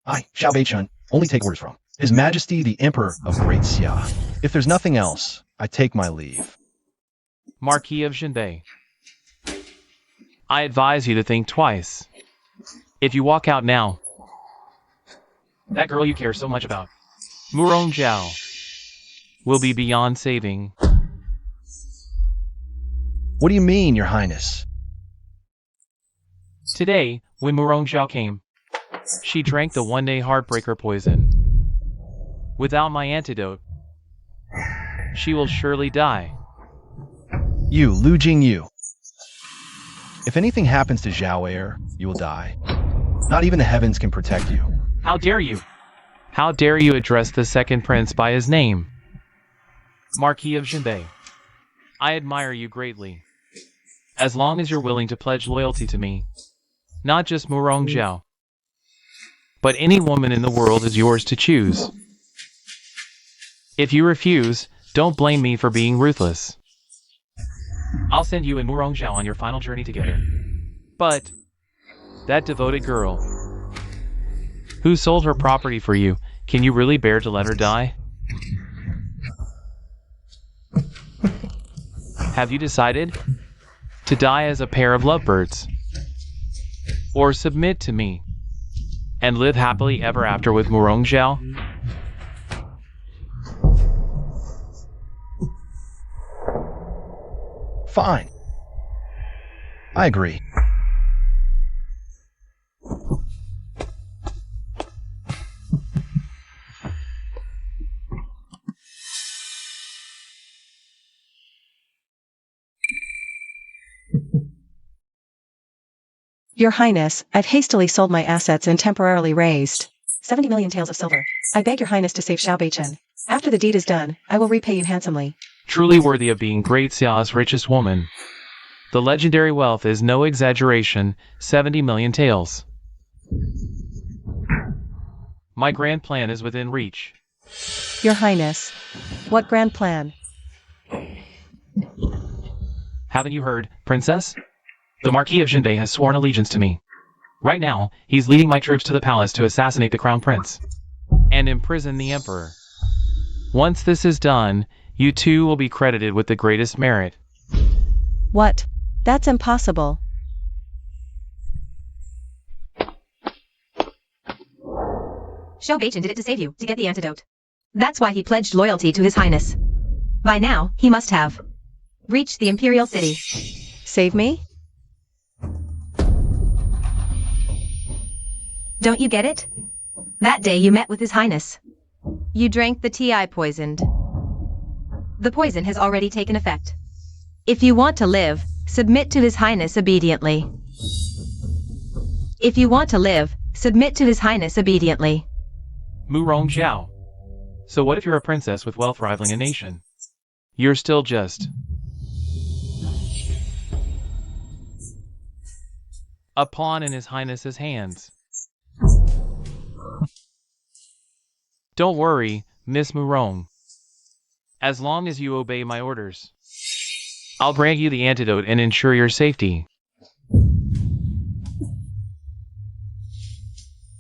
I, Xiao Beichun, only take orders from His Majesty the Emperor of Great Xia. If there's nothing else, I take my leave. Marquis of Jinbei. I advise you to think twice. If you walk out now, that girl you care so much about, Murong Zhao, will be beyond saving. What do you mean, Your Highness? Today, when Murong Zhao came, she drank the one-day heartbreaker poison. Without my antidote, she will surely die. You, Lu Jingyu. If anything happens to Zhao Heir, you will die. Not even the heavens can protect you. How dare you? How dare you address the second prince by his name? Marquis of Jinbei. I admire you greatly. As long as you're willing to pledge loyalty to me, not just Murong Zhao, but any woman in the world is yours to choose. If you refuse, don't blame me for being ruthless. I'll send you and Murong Zhao on your final journey together. But that devoted girl who sold her property for you, can you really bear to let her die? Have you decided to die as a pair of lovebirds? Or submit to me and live happily ever after with Murong Zhao? Fine. I agree. Your Highness, I've hastily sold my assets and temporarily raised 70 million taels of silver. I beg your Highness to save Xiao Beichun. After the deed is done, I will repay you handsomely. Truly worthy of being Great Xia's richest woman. The legendary wealth is no exaggeration, 70 million taels. My grand plan is within reach. Your Highness. What grand plan? Haven't you heard, Princess? The Marquis of Jinbei has sworn allegiance to me. Right now, he's leading my troops to the palace to assassinate the Crown Prince and imprison the Emperor. Once this is done, you two will be credited with the greatest merit. What? That's impossible. Xiao Beichun did it to save you, to get the antidote. That's why he pledged loyalty to His Highness. By now, he must have reached the Imperial City. Save me? Don't you get it? That day you met with His Highness. You drank the tea I poisoned. The poison has already taken effect. If you want to live, submit to His Highness obediently. If you want to live, submit to His Highness obediently. Murong Zhao. So what if you're a princess with wealth rivaling a nation? You're still just a pawn in His Highness's hands. Don't worry, Miss Murong. As long as you obey my orders, I'll bring you the antidote and ensure your safety.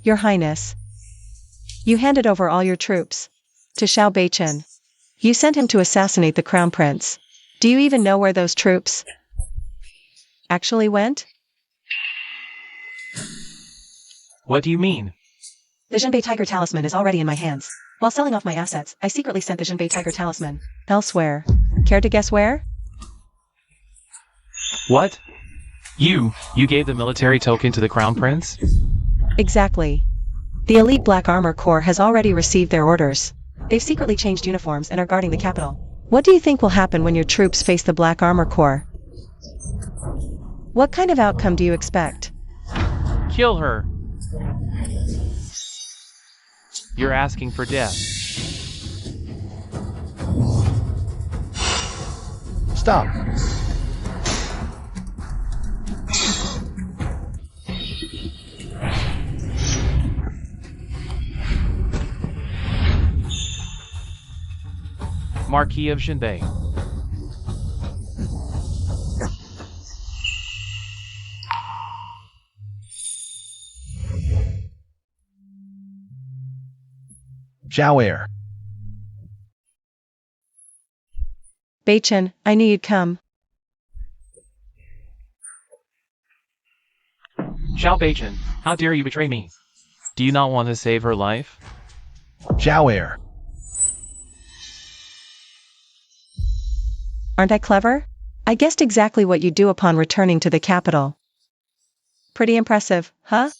Your Highness. You handed over all your troops to Xiao Beichun. You sent him to assassinate the Crown Prince. Do you even know where those troops actually went? What do you mean? The Jinbei Tiger Talisman is already in my hands. While selling off my assets, I secretly sent the Jinbei Tiger Talisman elsewhere. Care to guess where? What? You gave the military token to the Crown Prince? Exactly. The elite Black Armor Corps has already received their orders. They've secretly changed uniforms and are guarding the capital. What do you think will happen when your troops face the Black Armor Corps? What kind of outcome do you expect? Kill her. You're asking for death. Stop. Marquis of Jinbei. Zhao Heir. Beichen, I knew you'd come. Xiao Beichen, how dare you betray me? Do you not want to save her life? Zhao Heir. Aren't I clever? I guessed exactly what you'd do upon returning to the capital. Pretty impressive, huh?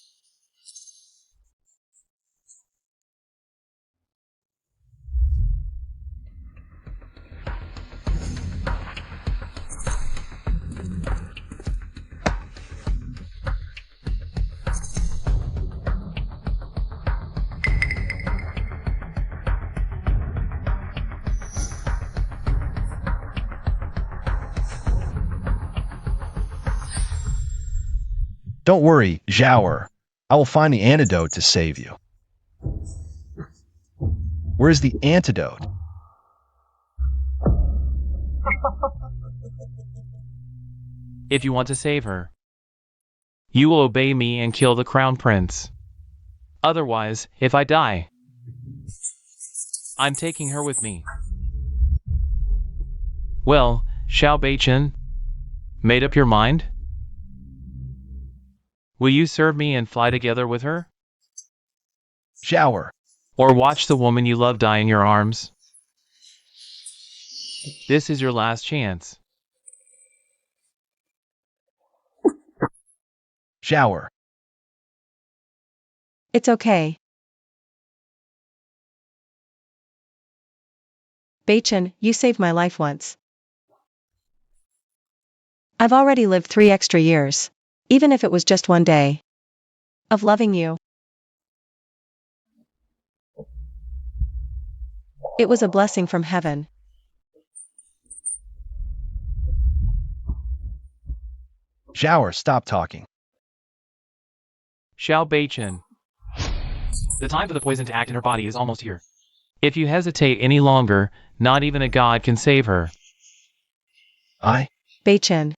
Don't worry, Zhao Heir. I will find the antidote to save you. Where is the antidote? If you want to save her, you will obey me and kill the crown prince. Otherwise, if I die, I'm taking her with me. Well, Xiao Beichen, made up your mind? Will you serve me and fly together with her? Zhao Heir. Or watch the woman you love die in your arms? This is your last chance. Zhao Heir. It's okay. Beichen, you saved my life once. I've already lived 3 extra years. Even if it was just one day. Of loving you. It was a blessing from heaven. Zhao Heir, stop talking. Xiao Beichen. The time for the poison to act in her body is almost here. If you hesitate any longer, not even a god can save her. Beichen.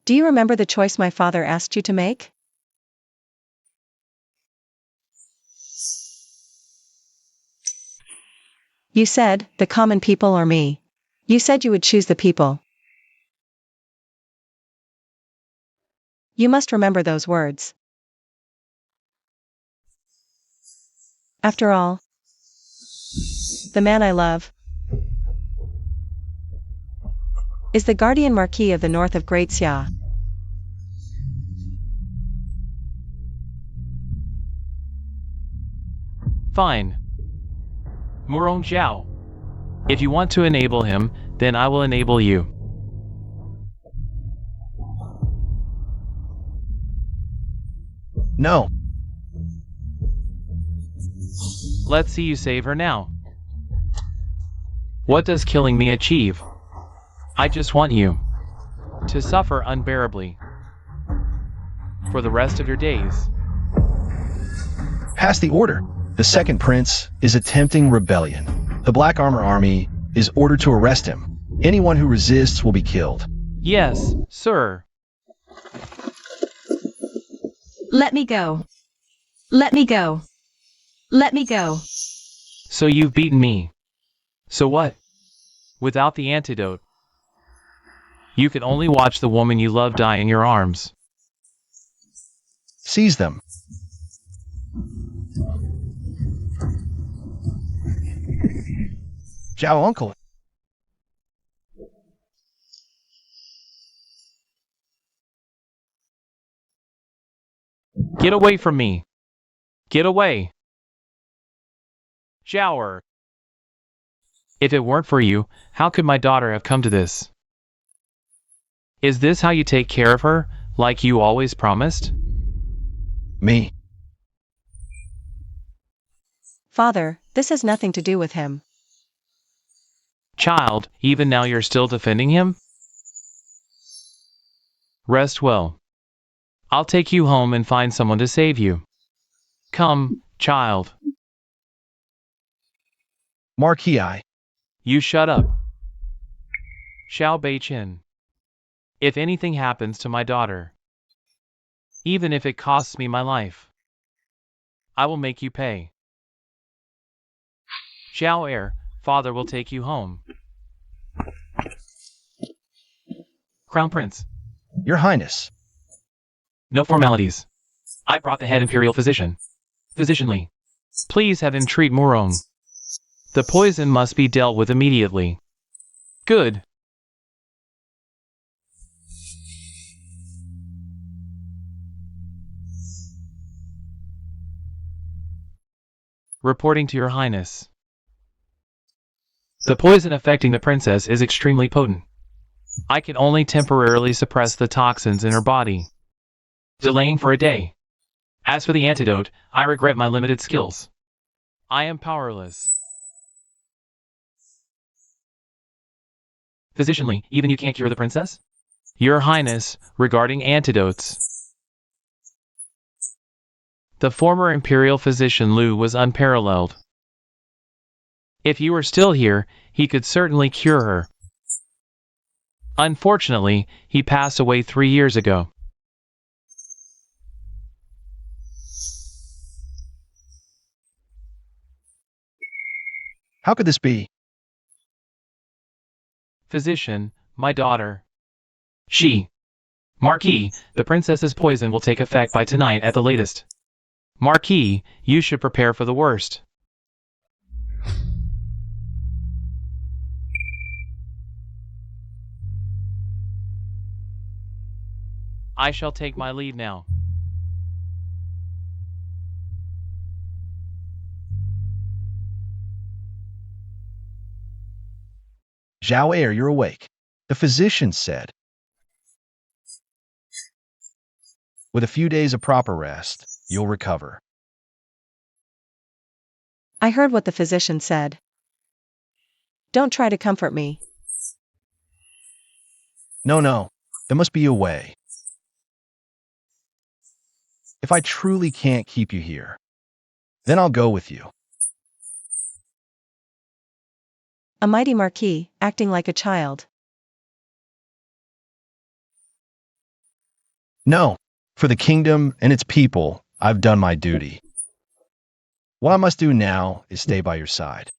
Do you remember the choice my father asked you to make? You said, the common people or me. You said you would choose the people. You must remember those words. After all, the man I love is the guardian marquis of the north of Great Xia. Fine. Murong Zhao. If you want to enable him, then I will enable you. No. Let's see you save her now. What does killing me achieve? I just want you to suffer unbearably for the rest of your days. Pass the order. The second prince is attempting rebellion. The Black Armor Army is ordered to arrest him. Anyone who resists will be killed. Yes, sir. Let me go. Let me go. Let me go. So you've beaten me. So what? Without the antidote, you can only watch the woman you love die in your arms. Seize them. Zhao uncle. Get away from me. Get away. Shower. If it weren't for you, how could my daughter have come to this? Is this how you take care of her, like you always promised? Me. Father, this has nothing to do with him. Child, even now you're still defending him? Rest well. I'll take you home and find someone to save you. Come, child. Marquis. You shut up. Xiao Beichin. If anything happens to my daughter, even if it costs me my life, I will make you pay. Heiress, father will take you home. Crown Prince. Your Highness. No formalities. I brought the head imperial physician. Physician Lee. Please have him treat Morong. The poison must be dealt with immediately. Good. Reporting to Your Highness. The poison affecting the princess is extremely potent. I can only temporarily suppress the toxins in her body, delaying for a day. As for the antidote, I regret my limited skills. I am powerless. Physician Lee, even you can't cure the princess? Your Highness, regarding antidotes. The former imperial physician Liu was unparalleled. If you were still here, he could certainly cure her. Unfortunately, he passed away 3 years ago. How could this be? Physician, my daughter. Marquis, the princess's poison will take effect by tonight at the latest. Marquis, you should prepare for the worst. I shall take my leave now. Heiress, you're awake. The physician said. With a few days of proper rest, you'll recover. I heard what the physician said. Don't try to comfort me. No, there must be a way. If I truly can't keep you here, then I'll go with you. A mighty marquis, acting like a child. No, for the kingdom and its people, I've done my duty. What I must do now is stay by your side.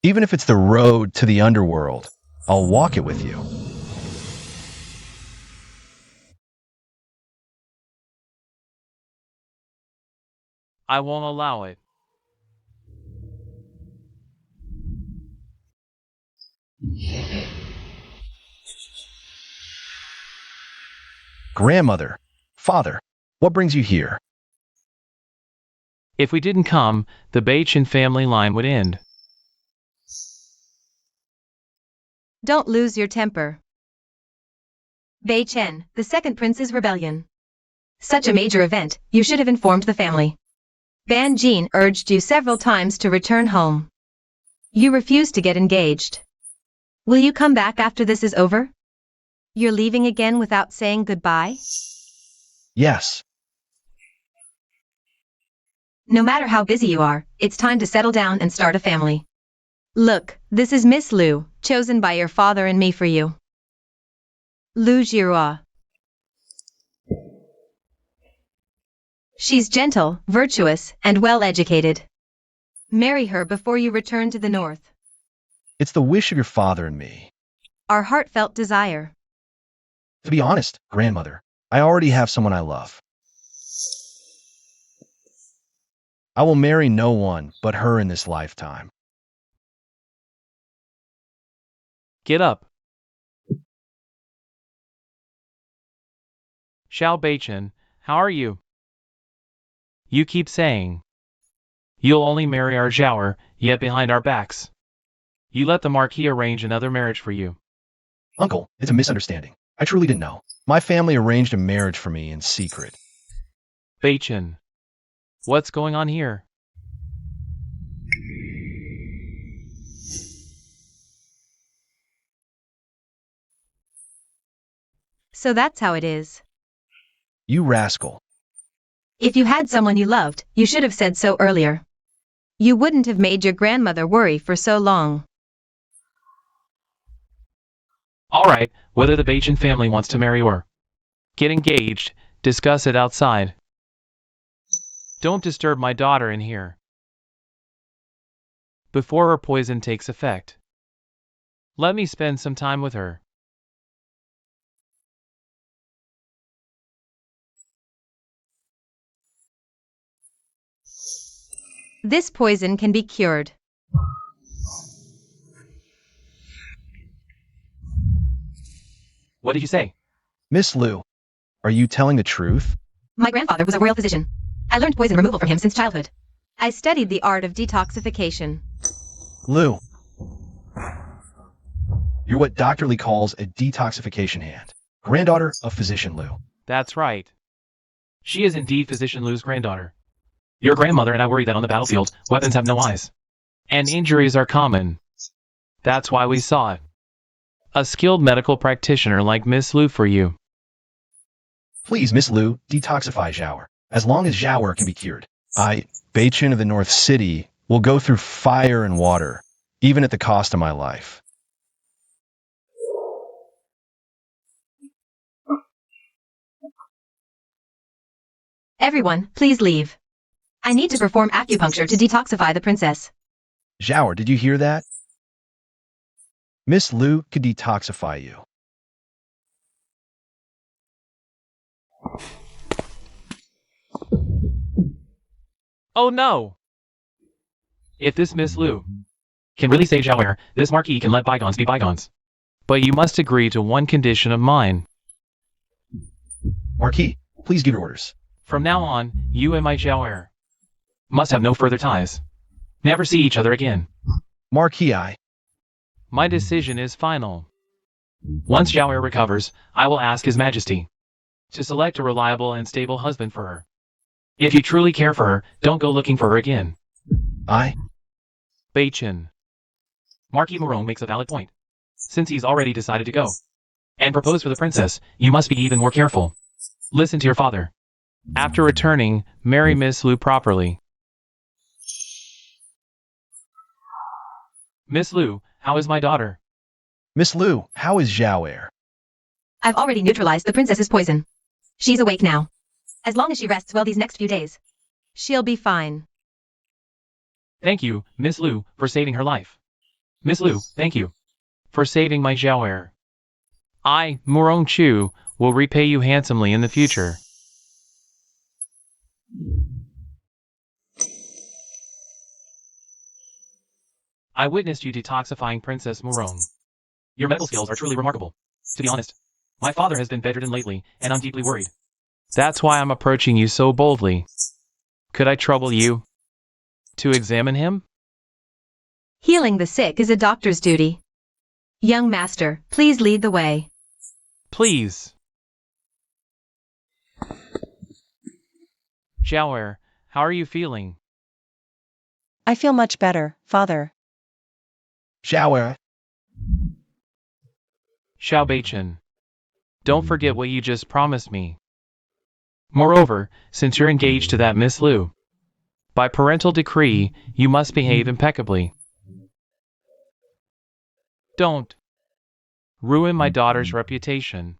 Even if it's the road to the underworld, I'll walk it with you. I won't allow it. Grandmother, father, what brings you here? If we didn't come, the Bachin family line would end. Don't lose your temper. Bei Chen, the second prince's rebellion. Such a major event, you should have informed the family. Ban Jin urged you several times to return home. You refused to get engaged. Will you come back after this is over? You're leaving again without saying goodbye? Yes. No matter how busy you are, it's time to settle down and start a family. Look, this is Miss Liu, chosen by your father and me for you. Liu Jirua. She's gentle, virtuous, and well-educated. Marry her before you return to the north. It's the wish of your father and me. Our heartfelt desire. To be honest, grandmother, I already have someone I love. I will marry no one but her in this lifetime. Get up. Xiao Bachin, how are you? You keep saying you'll only marry our Zhaoer, yet behind our backs, you let the Marquis arrange another marriage for you. Uncle, it's a misunderstanding. I truly didn't know. My family arranged a marriage for me in secret. Bachin, what's going on here? So that's how it is. You rascal. If you had someone you loved, you should have said so earlier. You wouldn't have made your grandmother worry for so long. Alright, whether the Bachin family wants to marry or get engaged, discuss it outside. Don't disturb my daughter in here before her poison takes effect. Let me spend some time with her. This poison can be cured. What did you say? Miss Lu, are you telling the truth? My grandfather was a royal physician. I learned poison removal from him since childhood. I studied the art of detoxification. Lu, you're what Dr. Lee calls a detoxification hand. Granddaughter of Physician Lu. That's right. She is indeed Physician Lu's granddaughter. Your grandmother and I worry that on the battlefield, weapons have no eyes. And injuries are common. That's why we sought a skilled medical practitioner like Miss Lu for you. Please, Miss Lu, detoxify Zhaoer. As long as Zhaoer can be cured. Bachin of the North City, will go through fire and water, even at the cost of my life. Everyone, please leave. I need to perform acupuncture to detoxify the princess. Zhaoer, did you hear that? Miss Lu could detoxify you. Oh no! If this Miss Lu can really save Zhaoer, this Marquis can let bygones be bygones. But you must agree to one condition of mine. Marquis, please give your orders. From now on, you and my Zhaoer must have no further ties. Never see each other again. Marquis, My decision is final. Once Zhaoer recovers, I will ask His Majesty to select a reliable and stable husband for her. If you truly care for her, don't go looking for her again. Bachin. Marquis Morong makes a valid point. Since he's already decided to go and propose for the princess, you must be even more careful. Listen to your father. After returning, marry Miss Lu properly. Miss Lu, how is my daughter? Miss Lu, how is Zhaoer? I've already neutralized the princess's poison. She's awake now. As long as she rests well these next few days, she'll be fine. Thank you, Miss Lu, for saving her life. Miss Lu, thank you for saving my Zhaoer. I, Morong Chu, will repay you handsomely in the future. I witnessed you detoxifying Princess Morong. Your medical skills are truly remarkable. To be honest, my father has been bedridden lately, and I'm deeply worried. That's why I'm approaching you so boldly. Could I trouble you to examine him? Healing the sick is a doctor's duty. Young master, please lead the way. Please. Zhaoer, how are you feeling? I feel much better, father. Zhaoer, Xiao Bachin, don't forget what you just promised me. Moreover, since you're engaged to that Miss Lu, by parental decree, you must behave impeccably. Don't ruin my daughter's reputation.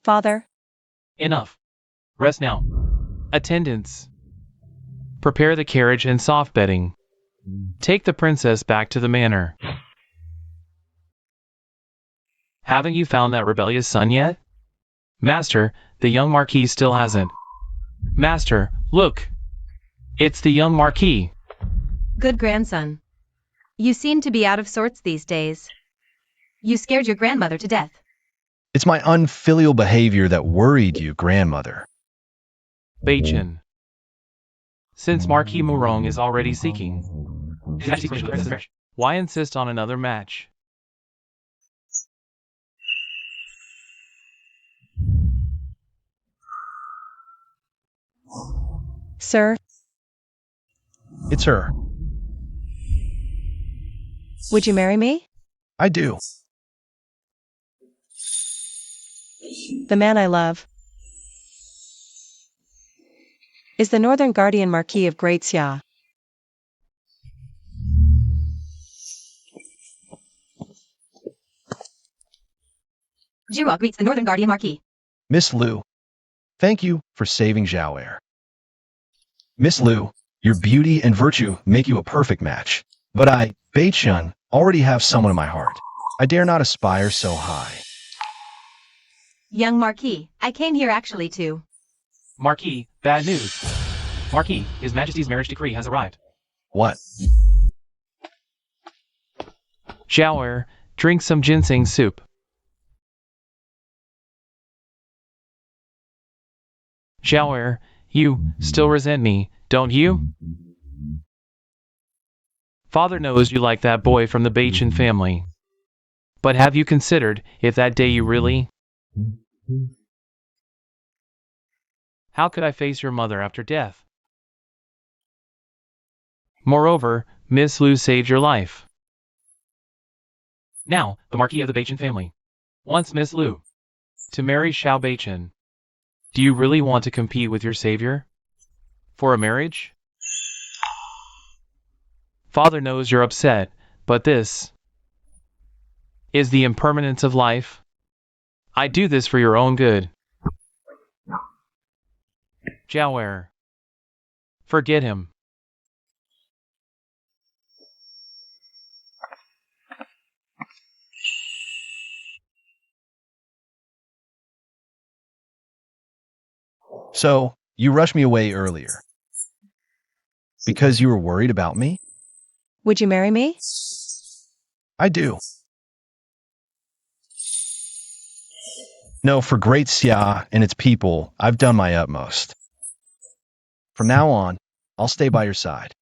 Father, Enough. Rest now. Attendants, prepare the carriage and soft bedding. Take the princess back to the manor. Haven't you found that rebellious son yet? Master, the young Marquis still hasn't. Master, look! It's the young Marquis. Good grandson. You seem to be out of sorts these days. You scared your grandmother to death. it's my unfilial behavior that worried you, grandmother. Bachin. Since Marquis Morong is already seeking His Majesty's permission for the princess marriage, why insist on another match? sir, It's her. would you marry me? I do. The man I love is the Northern Guardian Marquis of Great Xia. Jiruo greets the Northern Guardian Marquis. Miss Liu, thank you for saving Xiaoer. Miss Liu, your beauty and virtue make you a perfect match. But I, Beichun, already have someone in my heart. I dare not aspire so high. Young Marquis, I came here actually to... Marquis, bad news. Marquis, His Majesty's marriage decree has arrived. What? Xiaoer, drink some ginseng soup. Xiaoer, you still resent me, don't you? Father knows you like that boy from the Bachin family. But have you considered if that day you really... How could I face your mother after death? Moreover, Miss Liu saved your life. Now, the Marquis of the Bachin family wants Miss Liu to marry Xiao Bachin. Do you really want to compete with your savior? For a marriage? Father knows you're upset, but this is the impermanence of life. I do this for your own good. Xiaoer, forget him. So, you rushed me away earlier. Because you were worried about me? Would you marry me? I do. No, for Great Xia and its people, I've done my utmost. From now on, I'll stay by your side.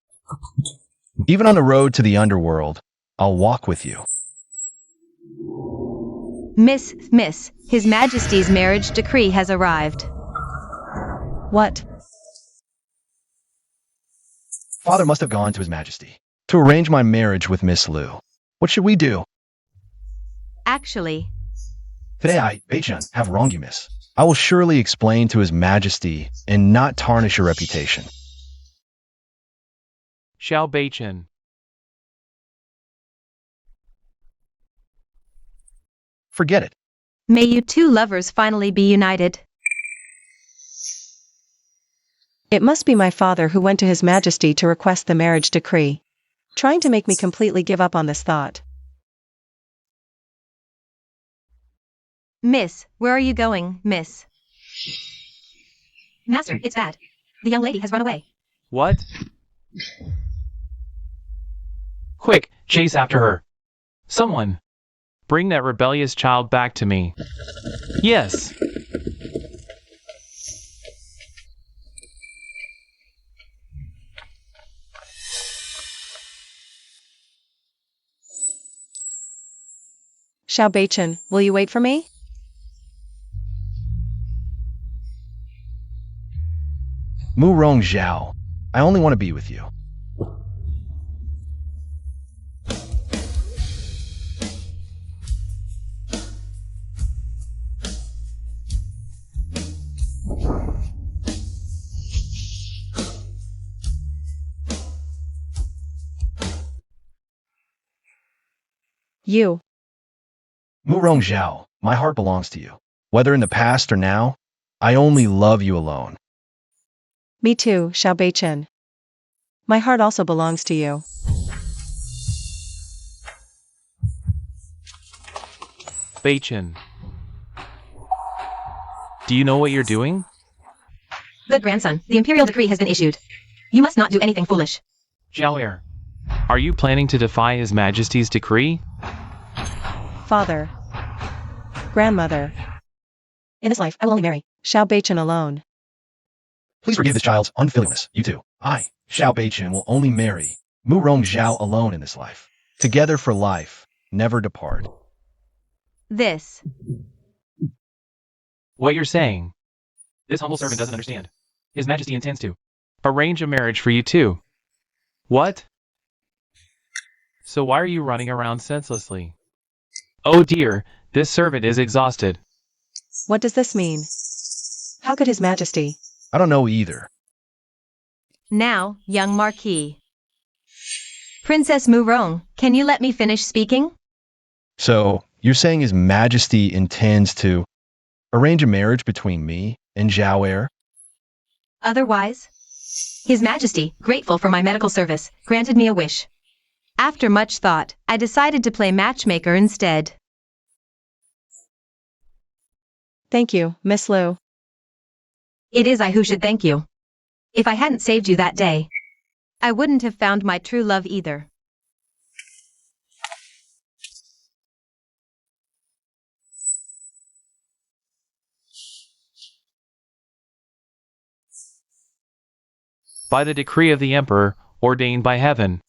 Even on the road to the underworld, I'll walk with you. Miss, His Majesty's marriage decree has arrived. What? Father must have gone to His Majesty to arrange my marriage with Miss Liu. What should we do? Actually, Today I, Beichun, have wronged you, miss. I will surely explain to His Majesty and not tarnish your reputation. Xiao Bachin. Forget it. may you two lovers finally be united. It must be my father who went to His Majesty to request the marriage decree, trying to make me completely give up on this thought. Miss, where are you going, miss? Master, it's bad. The young lady has run away. What? Quick, chase after her. Someone. Bring that rebellious child back to me. Yes. Xiao Beichen, will you wait for me? Mu Rong Zhao, I only want to be with you. You. Mu Rong Zhao, my heart belongs to you. Whether in the past or now, I only love you alone. Me too, Xiao Beichen. My heart also belongs to you. Bachin. Do you know what you're doing? Good grandson, the imperial decree has been issued. You must not do anything foolish. Xiaoer, are you planning to defy His Majesty's decree? Father. Grandmother. In this life, I will only marry Xiao Beichen alone. Please forgive this child's unfilialness, you too. I, Xiao Beichen, will only marry Mu Rong Zhao alone in this life. Together for life, never depart. This. What you're saying. This humble servant doesn't understand. His Majesty intends to arrange a marriage for you too. What? So why are you running around senselessly? Oh dear, this servant is exhausted. What does this mean? How could His Majesty? I don't know either. Now, young Marquis. Princess Mu Rong, can you let me finish speaking? So, You're saying His Majesty intends to arrange a marriage between me and Zhao Er? Otherwise, His Majesty, grateful for my medical service, granted me a wish. After much thought, I decided to play matchmaker instead. Thank you, Miss Liu. It is I who should thank you. If I hadn't saved you that day, I wouldn't have found my true love either. By the decree of the Emperor, ordained by heaven.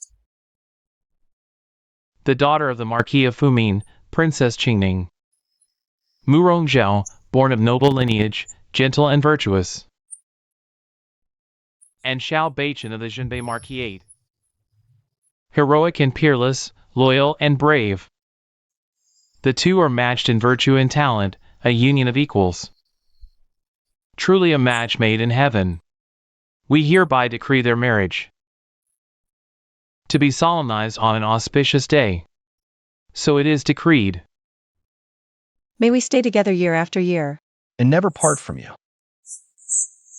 The daughter of the Marquis of Fumin, Princess Qingning. Mu Rongzhao, born of noble lineage, gentle and virtuous. And Xiao Beichen of the Zhenbei Marquisate. Heroic and peerless, loyal and brave. The two are matched in virtue and talent, a union of equals. Truly a match made in heaven. We hereby decree their marriage to be solemnized on an auspicious day. So it is decreed. May we stay together year after year. And never part from you.